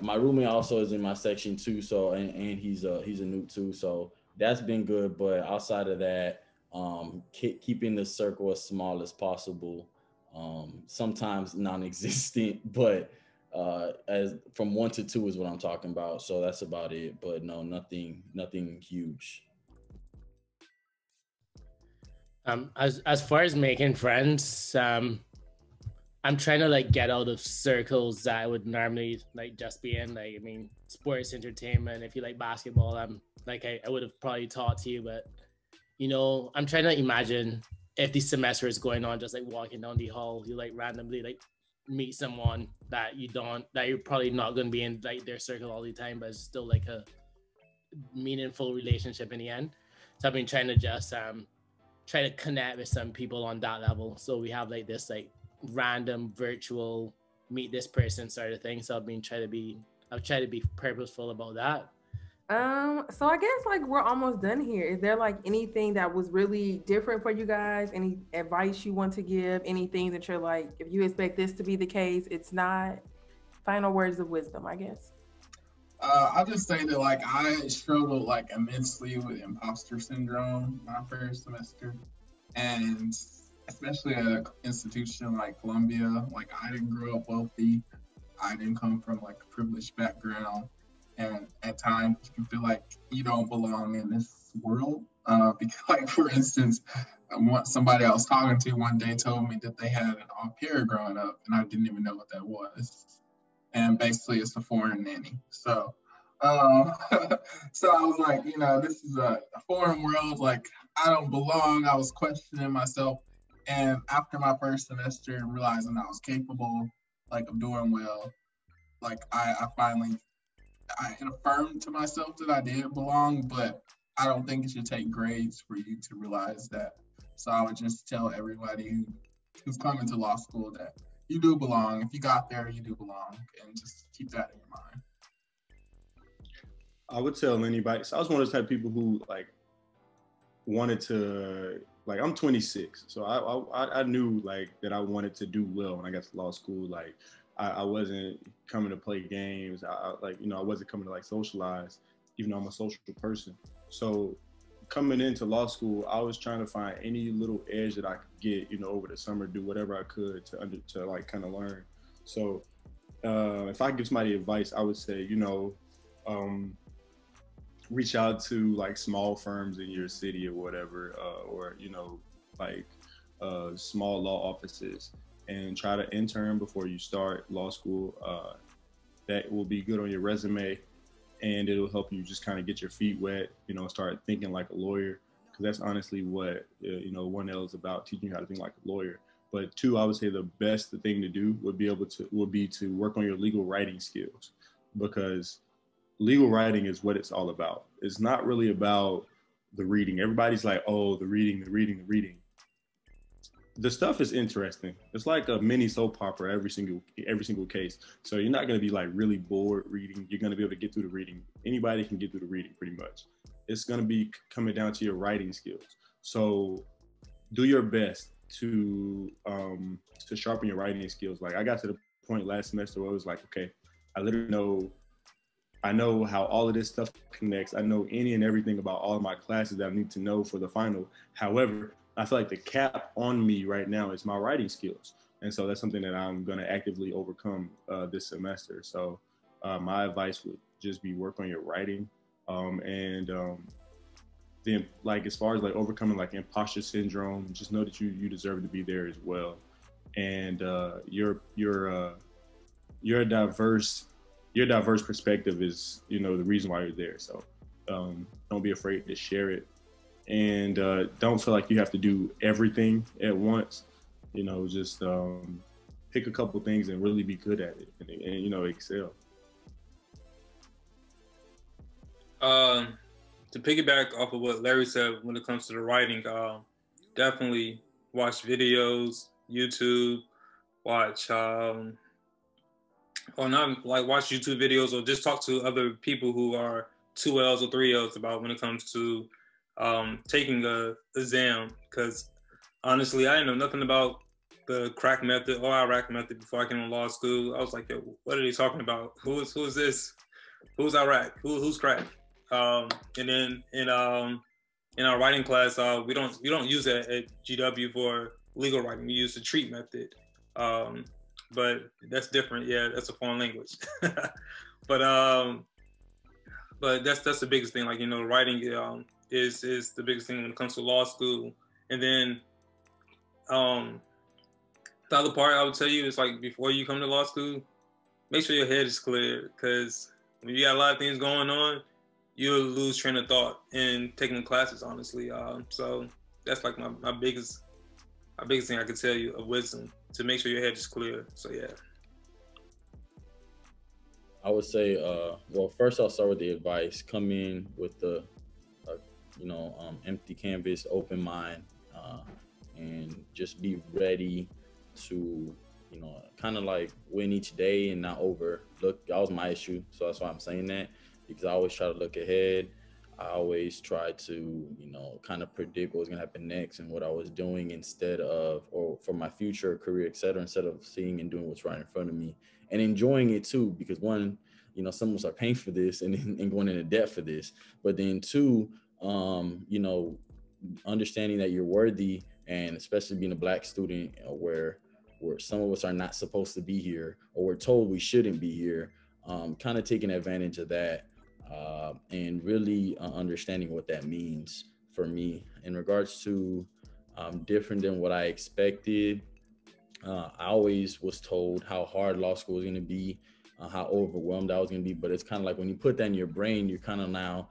[SPEAKER 5] My roommate also is in my section too. So and he's a noob too. So that's been good. But outside of that, keeping the circle as small as possible. Sometimes non-existent, but as from 1 to 2 is what I'm talking about. So that's about it. But no, nothing huge.
[SPEAKER 6] As far as making friends, I'm trying to get out of circles that I would normally just be in. I mean, sports, entertainment. If you like basketball, I'm I would have probably talked to you, but I'm trying to imagine if the semester is going on, just walking down the hall, you randomly meet someone that you're probably not going to be in their circle all the time, but it's still a meaningful relationship in the end. So I've been trying to just try to connect with some people on that level. So we have this random virtual meet this person sort of thing. So I've tried to be purposeful about that.
[SPEAKER 1] So I guess we're almost done here. Is there anything that was really different for you guys? Any advice you want to give? Anything that you're if you expect this to be the case, it's not? Final words of wisdom, I guess.
[SPEAKER 2] I'll just say that I struggled immensely with imposter syndrome my first semester, and especially at an institution like Columbia. I didn't grow up wealthy. I didn't come from a privileged background. And at times you can feel like you don't belong in this world. Because for instance, somebody I was talking to one day told me that they had an au pair growing up, and I didn't even know what that was. And basically it's a foreign nanny. So, so I was like, this is a foreign world. I don't belong. I was questioning myself. And after my first semester and realizing I was capable, of doing well, I finally affirmed to myself that I did belong, but I don't think it should take grades for you to realize that. So I would just tell everybody who's coming to law school that you do belong. If you got there, you do belong, and just keep that in your mind.
[SPEAKER 3] I would tell anybody. So I was one of those type of people who wanted to I'm 26, so I knew that I wanted to do well when I got to law school. I wasn't coming to play games. I wasn't coming to like socialize, even though I'm a social person. So coming into law school, I was trying to find any little edge that I could get, over the summer, do whatever I could to like kind of learn. So if I give somebody advice, I would say, reach out to like small firms in your city or whatever, or like small law offices, and try to intern before you start law school. That will be good on your resume, and it'll help you just kind of get your feet wet, start thinking like a lawyer, because that's honestly what 1L is about, teaching you how to think like a lawyer. But 2, I would say the best thing to do would be to work on your legal writing skills, because legal writing is what it's all about. It's not really about the reading. Everybody's like, oh, the reading. The stuff is interesting. It's like a mini soap opera every single case. So you're not going to be like really bored reading. You're going to be able to get through the reading. Anybody can get through the reading pretty much. It's going to be coming down to your writing skills. So do your best to sharpen your writing skills. Like I got to the point last semester where it was like, okay, I know how all of this stuff connects. I know any and everything about all of my classes that I need to know for the final. However, I feel like the cap on me right now is my writing skills. And so that's something that I'm going to actively overcome this semester. So my advice would just be work on your writing. Then like, as far as like overcoming like imposter syndrome, just know that you deserve to be there as well. And your diverse perspective is, the reason why you're there. So don't be afraid to share it. And don't feel like you have to do everything at once. Just pick a couple things and really be good at it, and excel.
[SPEAKER 4] To piggyback off of what Larry said when it comes to the writing, definitely watch videos, YouTube, watch watch YouTube videos, or just talk to other people who are 2Ls or 3Ls about when it comes to taking a exam. Because honestly, I didn't know nothing about the crack method or Iraq method before I came to law school. I was like, yo, what are they talking about? Who is this? Who's Iraq? Who's crack? And then in our writing class, we don't use that at GW for legal writing. We use the treat method. But that's different. Yeah, that's a foreign language. But that's the biggest thing. Like, writing is the biggest thing when it comes to law school. And then the other part I would tell you is, like, before you come to law school, make sure your head is clear, because when you got a lot of things going on, you'll lose train of thought in taking the classes, honestly. So that's like my biggest thing I could tell you of wisdom, to make sure your head is clear. So yeah.
[SPEAKER 5] I would say, well, first I'll start with the advice. Come in with the, empty canvas, open mind, and just be ready to, kind of like win each day and not overlook. That was my issue. So that's why I'm saying that, because I always try to look ahead. I always try to, kind of predict what was gonna happen next and what I was doing instead of, or for my future career, et cetera, instead of seeing and doing what's right in front of me and enjoying it too. Because one, some of us are paying for this and going into debt for this. But then 2, understanding that you're worthy, and especially being a Black student where some of us are not supposed to be here, or we're told we shouldn't be here, kind of taking advantage of that. And really understanding what that means for me in regards to different than what I expected. I always was told how hard law school was going to be, how overwhelmed I was going to be. But it's kind of like when you put that in your brain, you're kind of now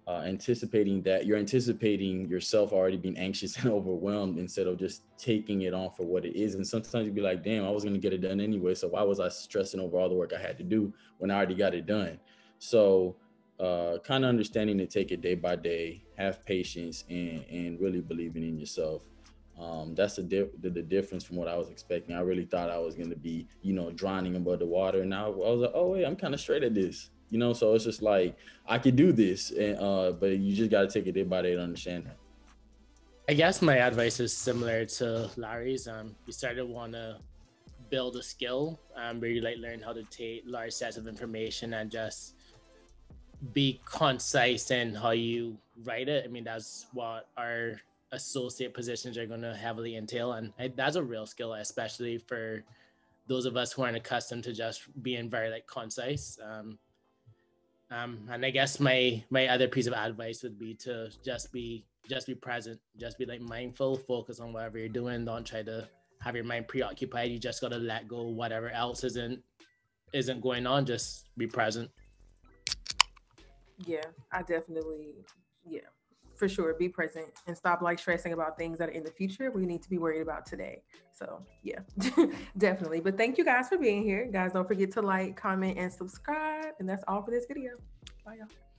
[SPEAKER 5] anticipating that you're anticipating yourself already being anxious and overwhelmed instead of just taking it on for what it is. And sometimes you'd be like, damn, I was going to get it done anyway. So why was I stressing over all the work I had to do when I already got it done? So kind of understanding to take it day by day, have patience, and really believing in yourself. That's the difference from what I was expecting. I really thought I was going to be, drowning above the water. And now I was like, oh, wait, I'm kind of straight at this, so it's just like, I could do this. And, but you just got to take it day by day to understand that. I
[SPEAKER 6] guess my advice is similar to Larry's. You started to want to build a skill, where you like learn how to take large sets of information and just be concise in how you write it. I mean, that's what our associate positions are going to heavily entail, and that's a real skill, especially for those of us who aren't accustomed to just being very like concise. And I guess my other piece of advice would be to just be present, just be like mindful, focus on whatever you're doing. Don't try to have your mind preoccupied. You just got to let go whatever else isn't going on. Just be present.
[SPEAKER 1] Yeah, I definitely, yeah, for sure. Be present and stop like stressing about things that are in the future. We need to be worried about today. So yeah, definitely. But thank you guys for being here. Guys, don't forget to like, comment, and subscribe. And that's all for this video. Bye, y'all.